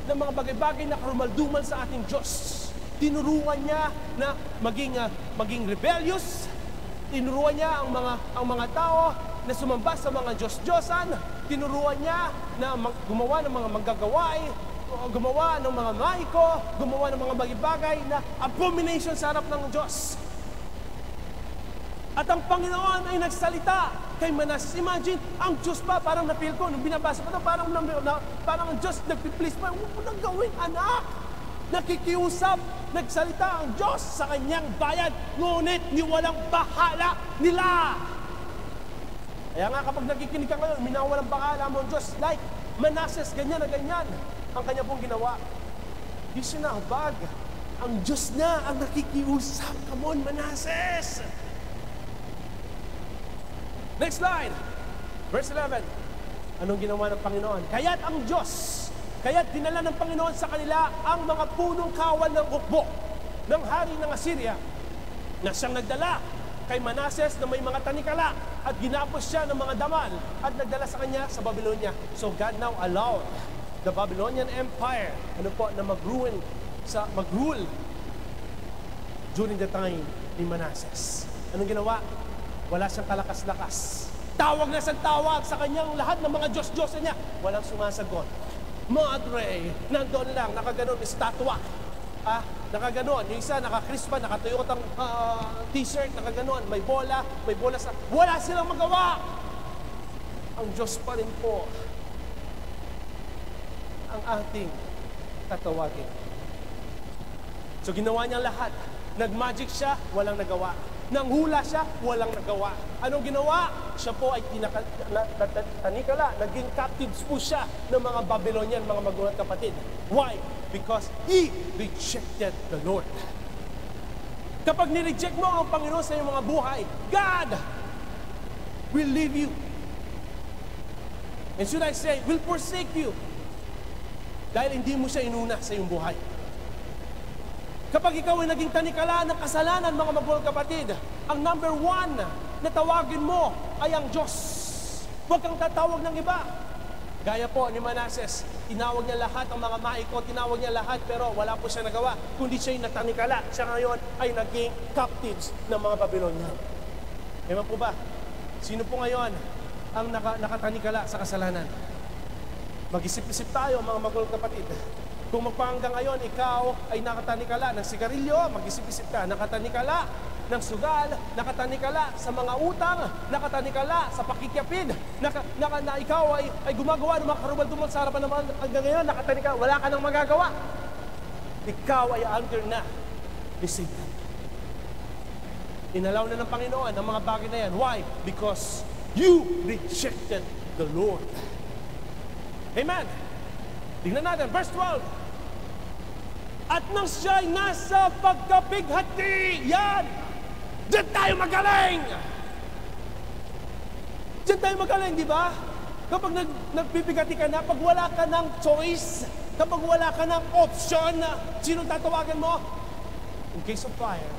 Speaker 2: ng mga bagay-bagay na karumaldumal sa ating Diyos. Tinuruan niya na maging rebellious. Tinuruan niya ang mga tao na sumamba sa mga Diyos-Diyosan. Tinuruan niya na gumawa ng mga manggagaway, gumawa ng mga maiko, gumawa ng mga bagay-bagay na abomination sa harap ng Diyos. At ang Panginoon ay nagsalita kay Manasseh. Imagine, ang Diyos pa, parang napil ko, nung binabasa ko ito, parang ang Diyos nagpiplease pa, huwag mo nang gawin, anak. Nakikiusap, nagsalita ang Diyos sa kanyang bayan, ngunit niwalang bahala nila. Kaya nga kapag nakikinig ka ngayon, minawalang bahala mo ang Diyos, like Manasseh, ganyan na ganyan ang kanya pong ginawa. Di siya nahabag. Ang Diyos na ang nakikiusap. Come on, Manasseh! Next slide. Verse 11. Anong ginawa ng Panginoon? Kaya't ang Diyos, kaya't dinala ng Panginoon sa kanila ang mga punong kawal ng ukbo ng hari ng Assyria na siyang nagdala kay Manasseh na may mga tanikala at ginapos siya ng mga damal at nagdala sa kanya sa Babylonia. So God now allowed the Babylonian Empire na mag-rule during the time ni Manasseh. Anong ginawa? Wala siyang kalakas-lakas. Tawag na sa tawag sa kanyang lahat ng mga Diyos-Diyosan niya. Walang sumasagot. Madre, nandoon lang, nakaganon, estatwa. Nakaganon. Yung isa, nakakrispa, nakatuyot ang t-shirt, nakaganon, may bola sa... Wala silang magawa! Ang Diyos pa rin po ang ating tatawagin. So ginawa niya lahat. Nag-magic siya, walang nagawa. Nanghula siya, walang nagawa. Anong ginawa? Siya po ay tanikala. Naging captives po siya ng mga Babylonian, mga magulang kapatid. Why? Because he rejected the Lord. Kapag nireject mo ang Panginoon sa iyong mga buhay, God will leave you. And should I say, will forsake you. Dahil hindi mo siya inuna sa iyong buhay. Kapag ikaw ay naging tanikala ng kasalanan, mga magulang kapatid, ang number one na tawagin mo ay ang Diyos. Huwag kang tatawag ng iba. Gaya po ni Manasseh, tinawag niya lahat ang mga maiko, tinawag niya lahat, pero wala po siya nagawa. Kundi siya yung natanikala. Siya ngayon ay naging captives ng mga Babylonian. Ewan po ba? Sino po ngayon ang nakatanikala sa kasalanan? Mag-isip-isip tayo, mga magulang kapatid. Kung magpahanggang ngayon, ikaw ay nakatanikala ng sigarilyo, mag-isip-isip ka, nakatanikala ng sugal, nakatanikala sa mga utang, nakatanikala sa pakikyapid, na ikaw ay gumagawa ng mga karumal-dumal sa harapan naman hanggang ngayon, nakatanikala, wala ka nang magagawa. Ikaw ay under na ni Satan. Inalaw na ng Panginoon ang mga bagay na yan. Why? Because you rejected the Lord. Amen. Tingnan natin, verse 12. At nang siya'y nasa pagkapighati, yan! Diyan tayo magaling! Diyan tayo magaling, di ba? Kapag nagpipigati ka na, pag wala ka ng choice, kapag wala ka ng option, sino tatawagan mo? In case of fire,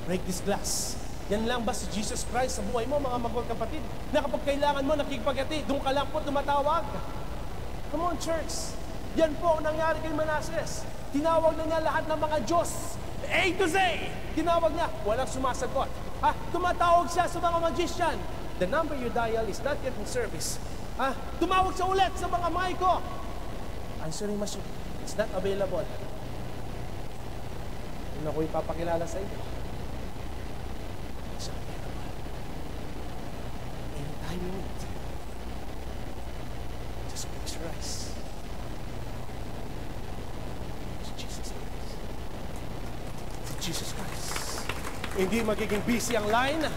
Speaker 2: break this glass. Yan lang ba si Jesus Christ sa buhay mo, mga magkapatid? Na kapag kailangan mo nakikipagati, doon ka lang po tumatawag. Come on, church. Yan po ang nangyari kay Manases. Tinawag na niya lahat ng mga Diyos. A to Z. Tinawag niya. Walang sumasagot. Tumatawag siya sa mga magician. The number you dial is not yet in service. Tumawag siya ulit sa mga maiko. Answering machine. It's not available. Yun ako ipapakilala sa inyo. It's available. Anytime you need. Just close your eyes. Jesus Christ. Hindi magiging busy ang line.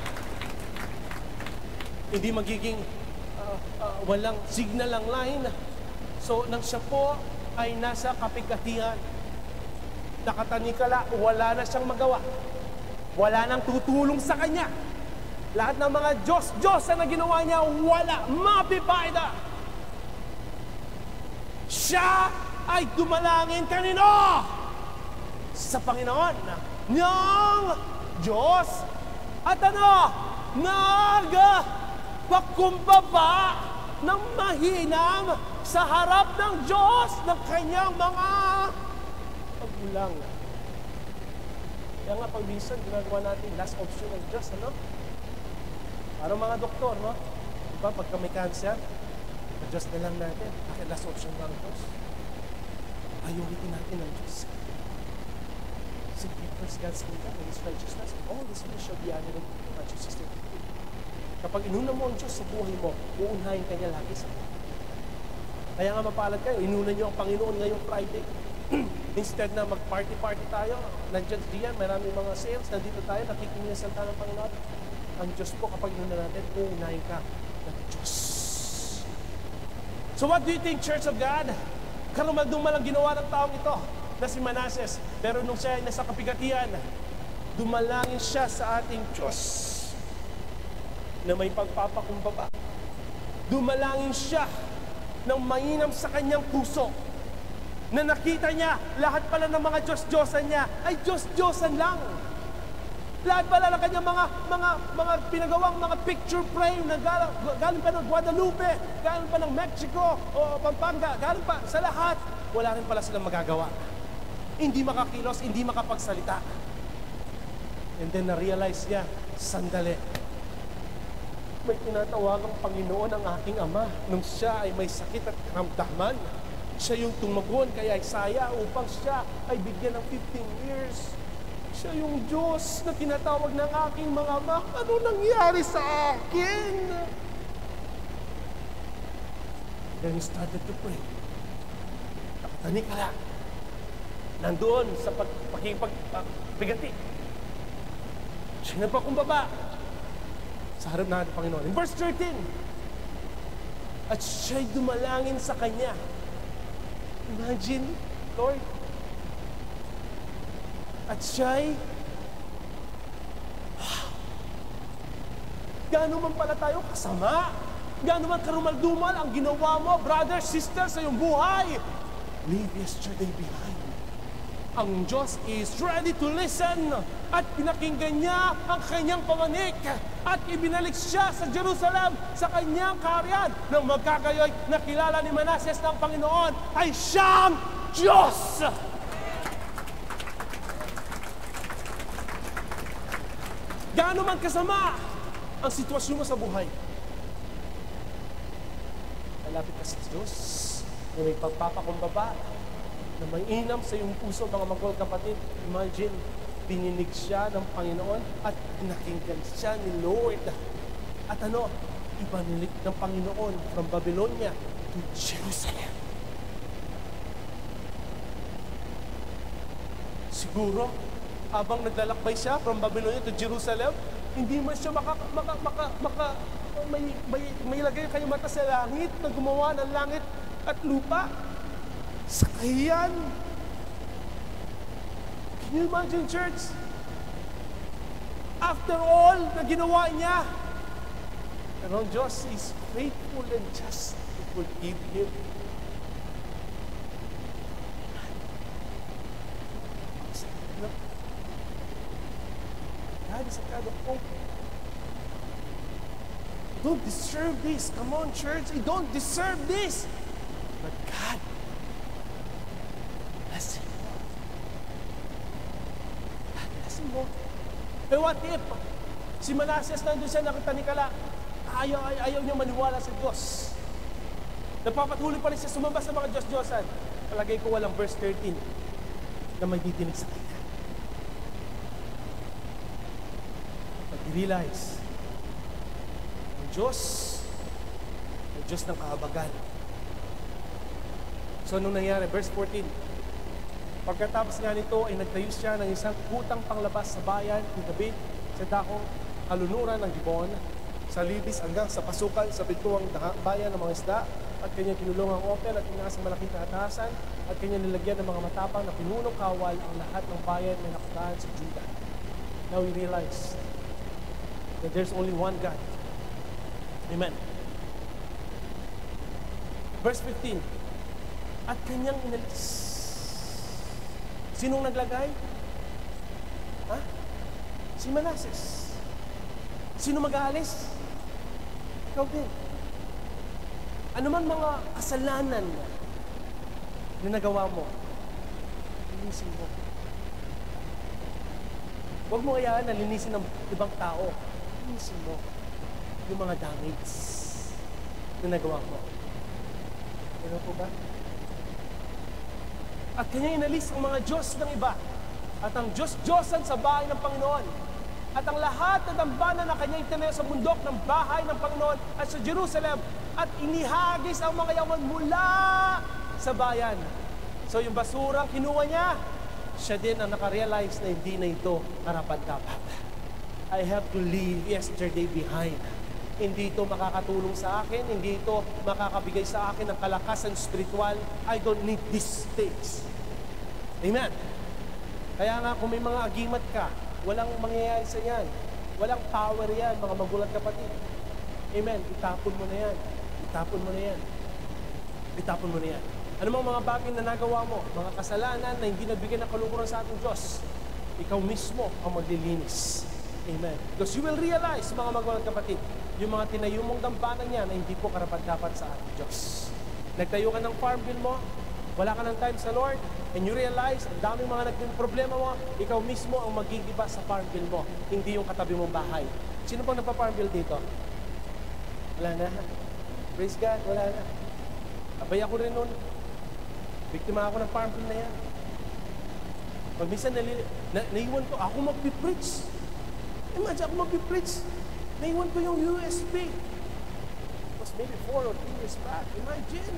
Speaker 2: Hindi magiging walang signal ang line. So, nang siya po ay nasa kapigatihan, nakatanikala, wala na siyang magawa. Wala nang tutulong sa kanya. Lahat ng mga Diyos na ginawa niya, wala. Mapipayda. Siya ay dumalangin kanino? Sa Panginoon ng Diyos at nagpakumbaba ng mahinang sa harap ng Diyos ng kanyang mga pagkulang. Kaya nga pag minsan ginagawa natin last option ng Diyos, ano? Parang mga doktor, no? Diba pagka may cancer, adjust na lang natin. Bakit last option ng Diyos? Priority natin ng Diyos. Seek ye first God's kingdom and His righteousness, and all these things shall be added unto you. Matthew 16:15. Kapag inuna mo ang Diyos sa buhay mo, uunahin ka niya lagi sa buhay. Kaya nga mapalad kayo, inuna niyo ang Panginoon ngayong Friday. Instead na mag-party-party tayo, nandiyan diyan, maraming mga sales, nandito tayo, nakikinig sa salita ng Panginoon. Ang Diyos po, kapag inuna natin, uunahin ka ng Diyos. So what do you think, Church of God? Karumaldumal ang ginawa ng taong ito na si Manases. Pero nung siya ay nasa kapigatian, dumalangin siya sa ating Diyos na may pagpapakumbaba. Dumalangin siya ng mainam sa kanyang puso, na nakita niya lahat pala ng mga Diyos-Diyosan niya ay Diyos-Diyosan lang. Lahat pala ng kanyang mga pinagawang mga picture frame na galing pa ng Guadalupe, galing pa ng Mexico o Pampanga, galing pa sa lahat, wala rin pala silang magagawa. Hindi makakilos, hindi makapagsalita. And then na-realize niya, sandali, may tinatawagang Panginoon ang aking Ama nung siya ay may sakit at karamdaman. Siya yung tumagon kay Isaiah upang siya ay bigyan ng 15 years. Siya yung Diyos na tinatawag ng aking mga ama. Ano nangyari sa akin? Then he started to pray. Nakatanik ka lang. Nandoon sa pagpagpigati. Siya nagpakumbaba sa harap ng ating Panginoon. In verse 13, at siya'y dumalangin sa Kanya. Imagine, Lord. At siya'y, wow, gaano man pala tayo kasama, gaano man karumaldumal ang ginawa mo, brother, sister, sa iyong buhay. Leave yesterday behind. Ang Diyos is ready to listen at pinakinggan niya ang kanyang panganik at ibinalik siya sa Jerusalem sa kanyang kaharian nang magkakayoy nakilala ni Manases ng Panginoon ay siyang Diyos. Gaano man kasama ang sitwasyon mo sa buhay, malapit ka sa Diyos na may pagpapakumbaba, na may inam sa iyong puso, mga magkapatid. Imagine, dininig siya ng Panginoon at pinakinggan siya ni Lord. At ibanilik ng Panginoon from Babylonia to Jerusalem. Siguro, habang naglalakbay siya from Babylonia to Jerusalem, hindi man siya may lagay kanyang mata sa langit na gumawa ng langit at lupa. Sa kahiyan, Can you imagine, church? After all na ginawa niya, pero ang Diyos is faithful and just to forgive him. God is a God of hope. I don't deserve this. Come on, church. I don't deserve this. But God, bless him. God, bless him. But what if si Manasseh nandun siya, nakita ni Kala, ayaw niya maniwala sa Diyos. Napapatuloy pa rin siya sumamba sa mga Diyos-Diyosan. Palagay ko walang verse 13 na may didinig sa kanya. But he realized, ang Diyos ng kahabagan. So, nung nangyari, verse 14, pagkatapos nga nito ay nagtayo siya ng isang kutang panglabas sa bayan ni David sa dakong kalunuran ng Gibon, sa libis hanggang sa pasukan sa pintuang bayan ng mga isda, at kanyang kinulungang open at inasang malaking kahatasan, at kanyang nilagyan ng mga matapang na pinunong kawal ang lahat ng bayan na nakutaan sa Judah. Now we realize that there's only one God. Amen. Verse 15, at kanyang inalis. Sinong naglagay? Ha? Si Manasseh. Sino mag-aalis? Ikaw din. Ano man mga kasalanan na nagawa mo, linisin mo. Huwag mo kayaan na linisin ng ibang tao. Linisin mo yung mga damage na nagawa mo. Ano po ba? At kanya inalis ang mga Diyos ng iba at ang Diyos-Diyosan sa bahay ng Panginoon at ang lahat na dambana na kanya itinayo sa bundok ng bahay ng Panginoon at sa Jerusalem at inihagis ang mga yaman mula sa bayan. So yung basurang kinuha niya, siya din ang nakarealize na hindi na ito karapat-dapat. I have to leave yesterday behind. Hindi ito makakatulong sa akin, hindi ito makakabigay sa akin ng kalakasan spiritual. I don't need these things. Amen. Kaya nga kung may mga agimat ka, walang mangyayari sa yan. Walang power yan, mga magulat kapatid. Amen. Itapon mo na yan. Itapon mo na yan. Itapon mo na yan. Ano mga bagay na nagawa mo? Mga kasalanan na hindi nabigyan ng kalungkuran sa ating Diyos. Ikaw mismo ang maglilinis. Amen. Because you will realize, mga magulat kapatid, yung mga tinayo mong dampanan niya na hindi po karapat-dapat sa ating Diyos. Nagtayo ka ng farm bill mo, wala ka ng time sa Lord, and you realize, ang daming mga naging problema mo, ikaw mismo ang magigiba sa farm bill mo, hindi yung katabi mong bahay. Sino bang nagpa-farm bill dito? Wala na. Praise God, wala na. Abay ako rin nun. Biktima ako ng farm bill na yan. Pag minsan naiwan ko, ako magpipreach. Imagine ako magpipreach. Naiwan ko yung USB. It was maybe 4 or 3 years back. Imagine.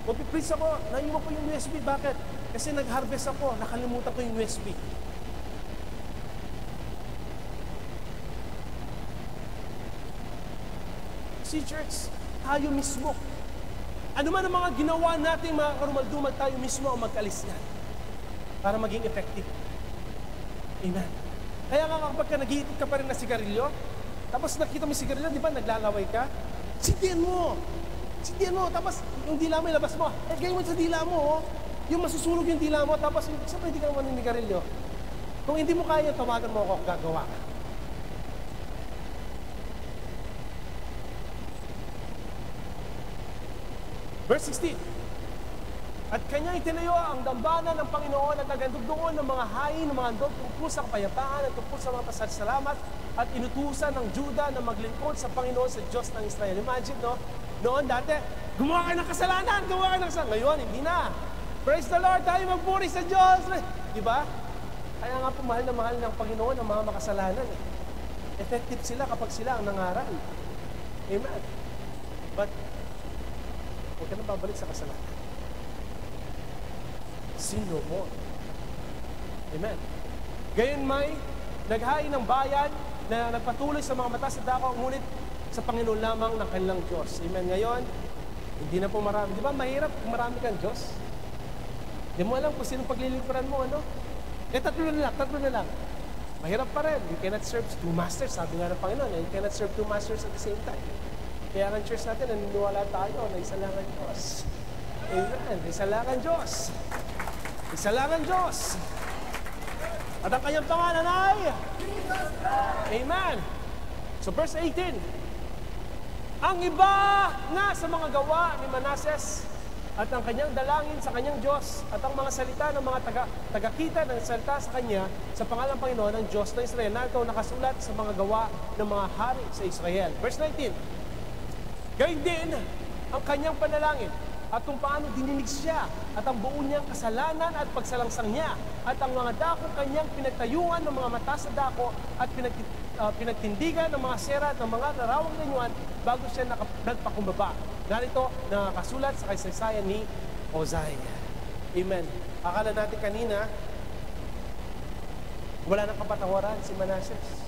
Speaker 2: Magpipreach ako, naiwan ko yung USB. Bakit? Kasi nag-harvest ako, nakalimutan ko yung USB. See, church, tayo mismo. Ano man ang mga ginawa natin, mga karumaldumal, tayo mismo ang mag-alis yan para maging effective. Amen. Kaya nga kapag nag-iitik ka pa rin na sigarilyo, tapos nakita mo yung sigarilyo, di ba, naglalaway ka? Sindihan mo! Sindihan mo! Tapos yung dila mo, ilabas mo. Eh, gawin mo sa dila mo, oh. Yung masusunog yung dila mo, tapos siyempre hindi ka naman ng sigarilyo. Kung hindi mo kaya, tawagan mo ako kung gagawa ka. Verse 16. At kanya itinayo ang dambana ng Panginoon at nagandugdoon ng mga hain, ng mga handog tungkol sa kapayapaan at tungkol sa mga pasasalamat at inutusan ng Juda na maglingkod sa Panginoon sa Diyos ng Israel. Imagine, no? Noon dati, gumawa kayo ng kasalanan, gumawa kayo ng kasalanan. Ngayon, hindi na. Praise the Lord, tayo magpuri sa Diyos. Diba? Kaya nga po, mahal na mahal ng Panginoon ang mga makasalanan. Effective sila kapag sila ang nangaral. Amen. But, huwag ka nang babalik sa kasalanan. Sin no more. Amen. Gayon may naghain ng bayan na nagpatuloy sa mga mata sa dako, ngunit sa Panginoon lamang ng kanilang Diyos. Amen. Ngayon, hindi na po marami. Di ba mahirap kung marami kang Diyos? Di mo alam kung sinong paglilingkuran mo, ano? Tatlo na lang. Mahirap pa rin. You cannot serve two masters. Sabi nga ng Panginoon, you cannot serve two masters at the same time. Kaya ang church natin, naniniwala tayo na isa lang ang Diyos. Amen. Isa lang ang Diyos. Isa lang ang Diyos. At ang kanyang pangalan ay Amen. So verse 18. Ang iba nga sa mga gawa ni Manases at ang kanyang dalangin sa kanyang Diyos at ang mga salita ng mga tagakita ng salita sa kanya sa pangalang Panginoon ng Diyos ng Israel na ito nakasulat sa mga gawa ng mga hari sa Israel. Verse 19. Gayon din ang kanyang panalangin at kung paano dininig siya at ang buo niyang kasalanan at pagsalangsang niya at ang mga dako kanyang pinagtayuan ng mga mata sa dako at pinagtindigan ng mga sera at ng mga larawang lanyuan bago siya nagpakumbaba. Narito nakasulat sa kasaysayan ni Uzziah. Amen. Akala natin kanina, wala nang kapatawaran si Manases.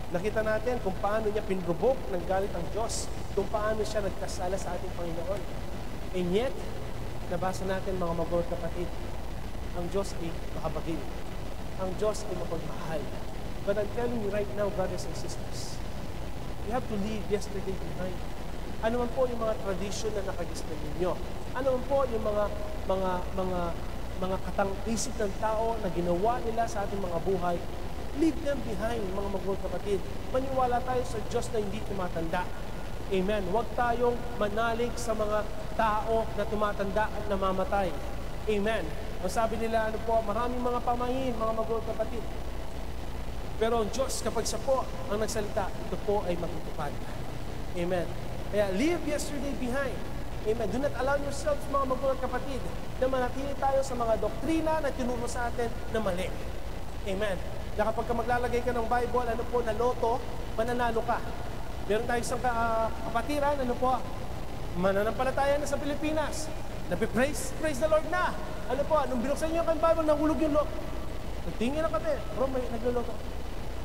Speaker 2: Nakita natin kung paano niya pinrubok ng galit ang Diyos, kung paano siya nagkasala sa ating Panginoon. And yet, nabasa natin mga magulang kapatid, ang Diyos ay makabagin. Ang Diyos ay mapagmahal. But I'm telling you right now, brothers and sisters, you have to leave yesterday behind. Ano man po yung mga tradisyon na nakagisnan ninyo? Ano man po yung mga katang-isip ng tao na ginawa nila sa ating mga buhay? Leave them behind, mga magulang kapatid. Maniwala tayo sa Diyos na hindi tumatanda. Amen. Huwag tayong manalig sa mga tao na tumatanda at namamatay. Amen. Ang sabi nila, maraming mga pamahin, mga magulang kapatid. Pero ang Diyos, kapag siya po ang nagsalita, ito po ay matutupad. Amen. Kaya leave yesterday behind. Amen. Do not allow yourselves, mga magulang kapatid, na manatili tayo sa mga doktrina na tinuro sa atin na mali. Amen. Na kapag maglalagay ka ng Bible, na loto, mananalo ka. Meron tayo isang kapatiran, mananampalataya na sa Pilipinas. Praise the Lord na. Nung binuksan niyo yung Bible, nahulog yung loto. Nagtingin na kami, bro, may nagluluto.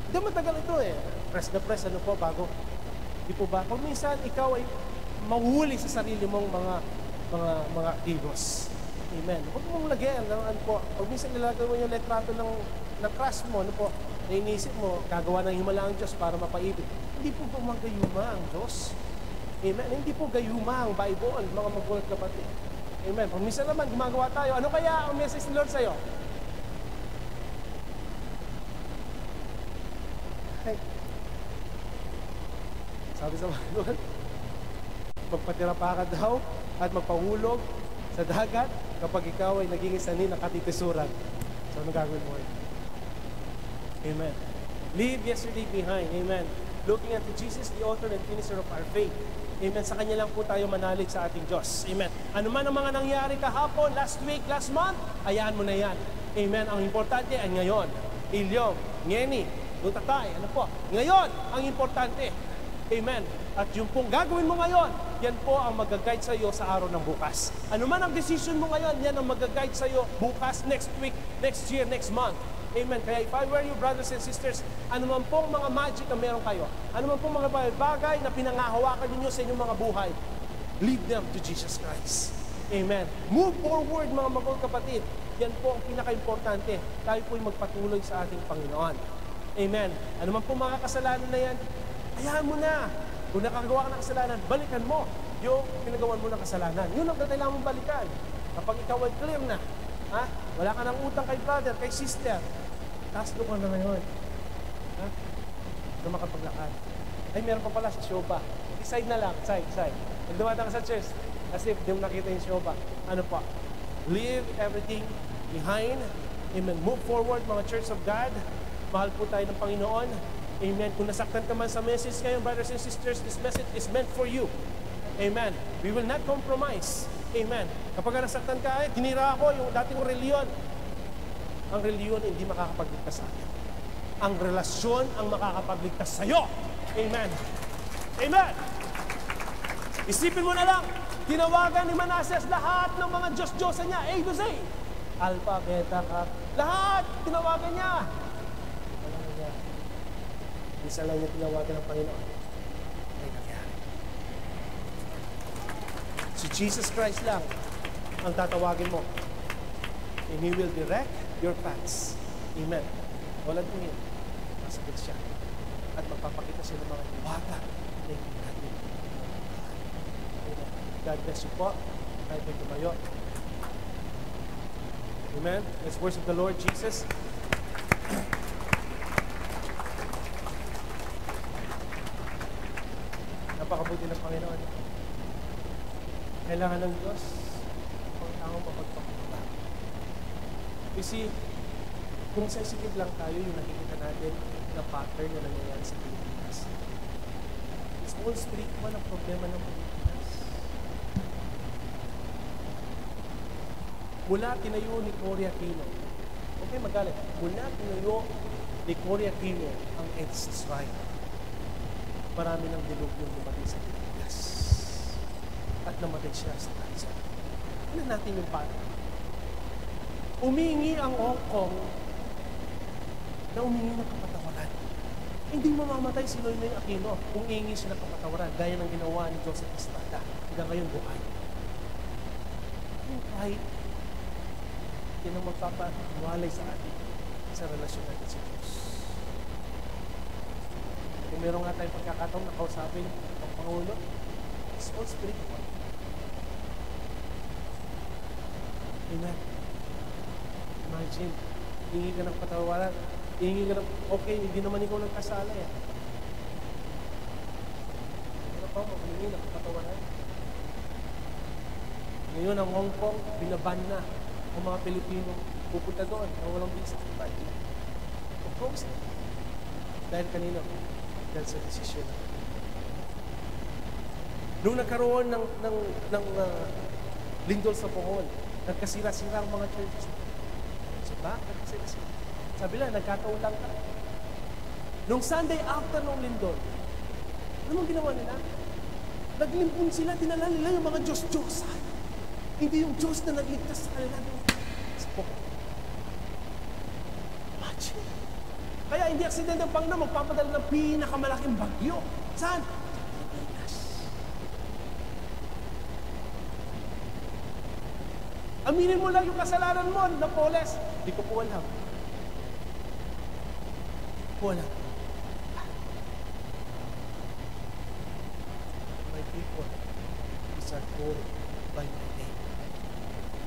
Speaker 2: Hindi matagal ito Press na press, bago. Di po ba? Kung minsan ikaw ay mahuli sa sarili mong mga aktivos. Amen. Huwag mong lagyan ng Pag minsan nilagay mo yung letrato ng crush mo, na inisip mo, gagawa ng himala ang Diyos para mapaibig. Hindi po gayuma ang Diyos. Amen. Hindi po gayuma ang Bible, mga magulang kapatid. Amen. Kung minsan naman gumagawa tayo, ano kaya ang message ni Lord sa'yo? Hey. Sabi sa Bible, magpatira pa ka daw at magpahulog sa dagat kapag ikaw ay naging isanin ng katitisuran. So, ano gagawin mo? Amen. Leave yesterday behind. Amen. Looking unto Jesus, the author and finisher of our faith. Amen. Sa Kanya lang po tayo manalig sa ating Diyos. Amen. Ano man ang mga nangyari kahapon, last week, last month, hayaan mo na yan. Amen. Ang importante ay ngayon. Ilyong, Ngeni, Lutatay, ngayon ang importante. Amen. At yung pong gagawin mo ngayon, yan po ang mag-guide sa iyo sa araw ng bukas. Ano man ang decision mo ngayon, yan ang mag-guide sa iyo bukas, next week, next year, next month. Amen. Kaya if I were you, brothers and sisters, ano man pong mga magic na meron kayo, ano man pong mga bagay na pinangahawakan ninyo sa inyong mga buhay, leave them to Jesus Christ. Amen. Move forward, mga magulang kapatid. Yan po ang pinaka-importante. Tayo po'y magpatuloy sa ating Panginoon. Amen. Ano man pong mga kasalanan na yan, hayaan mo na. Kung nakagawa ka ng kasalanan, balikan mo yung pinagawan mo ng kasalanan. Yun ang kailangan mong balikan. Kapag ikaw ay clear na, wala ka ng utang kay brother, kay sister, taas doon ka na ngayon. Na makapaglakad. Ay, meron pa pala sa Shoba. Side na lang, side. Pag dumatang ka sa church, as if di mo nakita yung Shoba. Ano pa? Leave everything behind. Amen. Move forward, mga church of God. Mahal po tayo ng Panginoon. Amen. Kung nasaktan ka man sa message ngayon, brothers and sisters, this message is meant for you. Amen. We will not compromise. Amen. Kapag nasaktan ka, tinira ako yung dating reliyon. Ang reliyon hindi makakapagligtas sa akin. Ang relasyon ang makakapagligtas sa iyo. Amen. Amen. Isipin mo na lang, tinawagan ni Manases lahat ng mga Diyos-Diyosa niya, A to Z. Alpha, Beta, Kappa. Lahat, tinawagan niya. Isa lang niya tinawagan ng Panginoon. Ay nangyari. Si Jesus Christ lang ang tatawagin mo. And He will direct your paths. Amen. Walang tingin. Masakit siya. At magpapakita siya ng mga hiwaga na hindi natin. Amen. God bless you po. Kahit may tumayo. Amen. Let's worship the Lord Jesus. Napakabuti ng Panginoon. Kailangan ng Diyos ang taong mapagpakumbaba. You see, kung sensitive lang tayo, yung nakikita natin na pattern na nangyayari sa Pilipinas. It's all street man ang problema ng Pilipinas. Mula tinayo ni Cory Aquino. Okay, magalit. Mula tinayo ni Cory Aquino ang EDSA Right. Marami ng dilubyo dumating sa Pilipinas. At namatay siya sa kansa. Ano natin yung pattern? Umingi ang Hong Kong na umingi ng kapatawaran. Hindi mamamatay si Noynoy Aquino kung iingi siya ng kapatawaran gaya ng ginawa ni Joseph Estrada. Hanggang ngayon buhay. Yung kahit yan ang magpapawalay sa atin sa relasyon natin sa Diyos. Kung meron nga tayong pagkakataon na kausapin ang Pangulo, it's all spiritual. Amen. Imagine, hingi ka ng patawaran, hingi ka ng, okay, hindi naman ikaw nagkasala yan. Ano pa, maghingi ng patawaran. Ngayon, ang Hong Kong, binaban na ang mga Pilipino pupunta doon na walang visa. Of course, dahil kanina, dahil sa desisyon. Nung nagkaroon ng lindol sa Bohol, nagkasira-sira ang mga churches. So ba? Nagkasira-sira. Sabi lang, nagkataon lang ka. Nung Sunday after nung lindol, ano ginawa nila? Naglimpun sila, dinala nila yung mga Diyos-Diyosan. Hindi yung Diyos na nagligtas sa kanila sa Bohol. Imagine. Kaya hindi aksidente ang Panginoon magpapadala ng pinakamalaking bagyo. Saan? Aminin mo lang yung kasalanan mo, Napoles. Hindi ko po alam. Wala. My people, these are called by my name,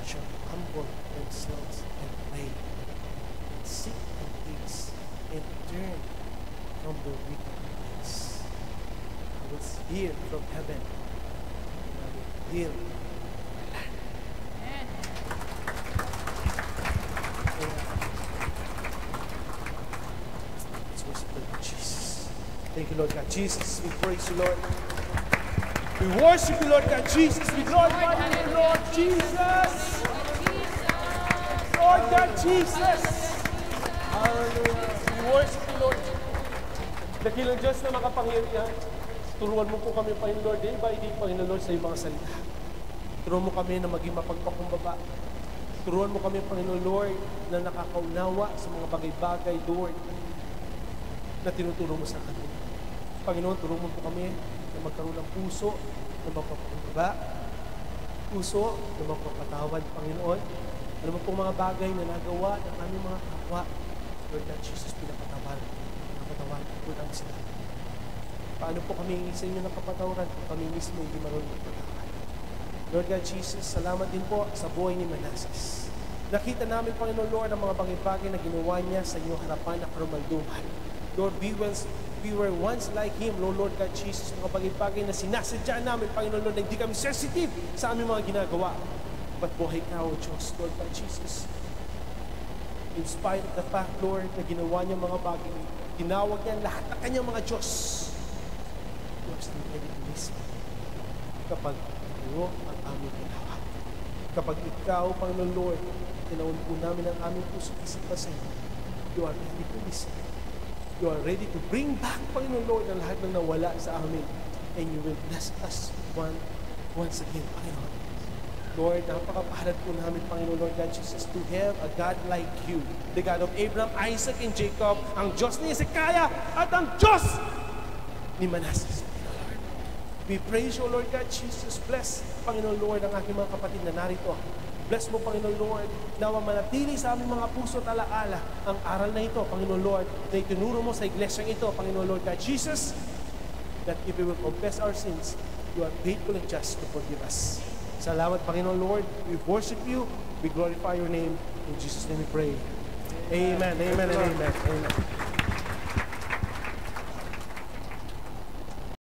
Speaker 2: shall humble themselves and pray, and seek my face, and turn from their wicked ways. I will hear from heaven, and I will heal. Thank you, Lord God Jesus. We praise you, Lord. We worship you, Lord God Jesus. We glorify you, Lord Jesus. Lord God Jesus. Hallelujah. We worship you, Lord. Dakilang Diyos na makapangyarihan. Turuan mo po kami, Panginoon Lord, day by day, Panginoon Lord, sa iyong mga salita. Turuan mo kami na maging mapagpakumbaba. Turuan mo kami, Panginoon Lord, na nakakaunawa sa mga bagay-bagay, Lord, na tinuturo mo sa akin. Panginoon, tulungan mo po kami na magkaroon ng puso na magpapakumbaba, puso na magpapatawad, Panginoon. Ano mo pong mga bagay na nagawa ng aming mga kapwa, Lord God Jesus, pinapatawad po namin sila. Paano po kami sa inyo ng kapatawaran kung kami mismo hindi marunong magpatawad? Lord God Jesus, salamat din po sa buhay ni Manassas. Nakita namin, Panginoon Lord, ang mga bagay-bagay na ginawa niya sa inyong harapan na karumalduman. Lord, we were once like Him, Lord God Jesus, mga bagay-bagay na sinasadya namin, Panginoon Lord, na hindi kami sensitive sa aming mga ginagawa. But buhay ka, O Diyos, Lord God Jesus. In spite of the fact, Lord, na ginawa niya mga bagay, tinawag niya lahat ng kanyang mga Diyos. You are still ready to listen. Kapag ito ang aming ginawa. Kapag ikaw, Panginoon Lord, tinawag po namin ang aming puso-isip pa sa iyo, you are ready to listen. You are ready to bring back, Panginoon Lord, ang lahat ng nawala sa amin. And you will bless us once again, Panginoon. Lord, napakapalad po namin, Panginoon Lord God Jesus, to have a God like you. The God of Abraham, Isaac, and Jacob, ang Diyos ni Hezekiah, at ang Diyos ni Manassas. We praise you, Lord God Jesus. Bless, Panginoon Lord, ang aking mga kapatid na narito. Bless mo, Panginoon Lord, nawa manatili sa aming mga puso at alaala ang aral na ito, Panginoon Lord, na itinuro mo sa iglesyang ito, Panginoon Lord, God Jesus, that if we will confess our sins, you are faithful and just to forgive us. Salamat, Panginoon Lord. We worship you. We glorify your name. In Jesus' name we pray. Amen, amen, and amen. Amen.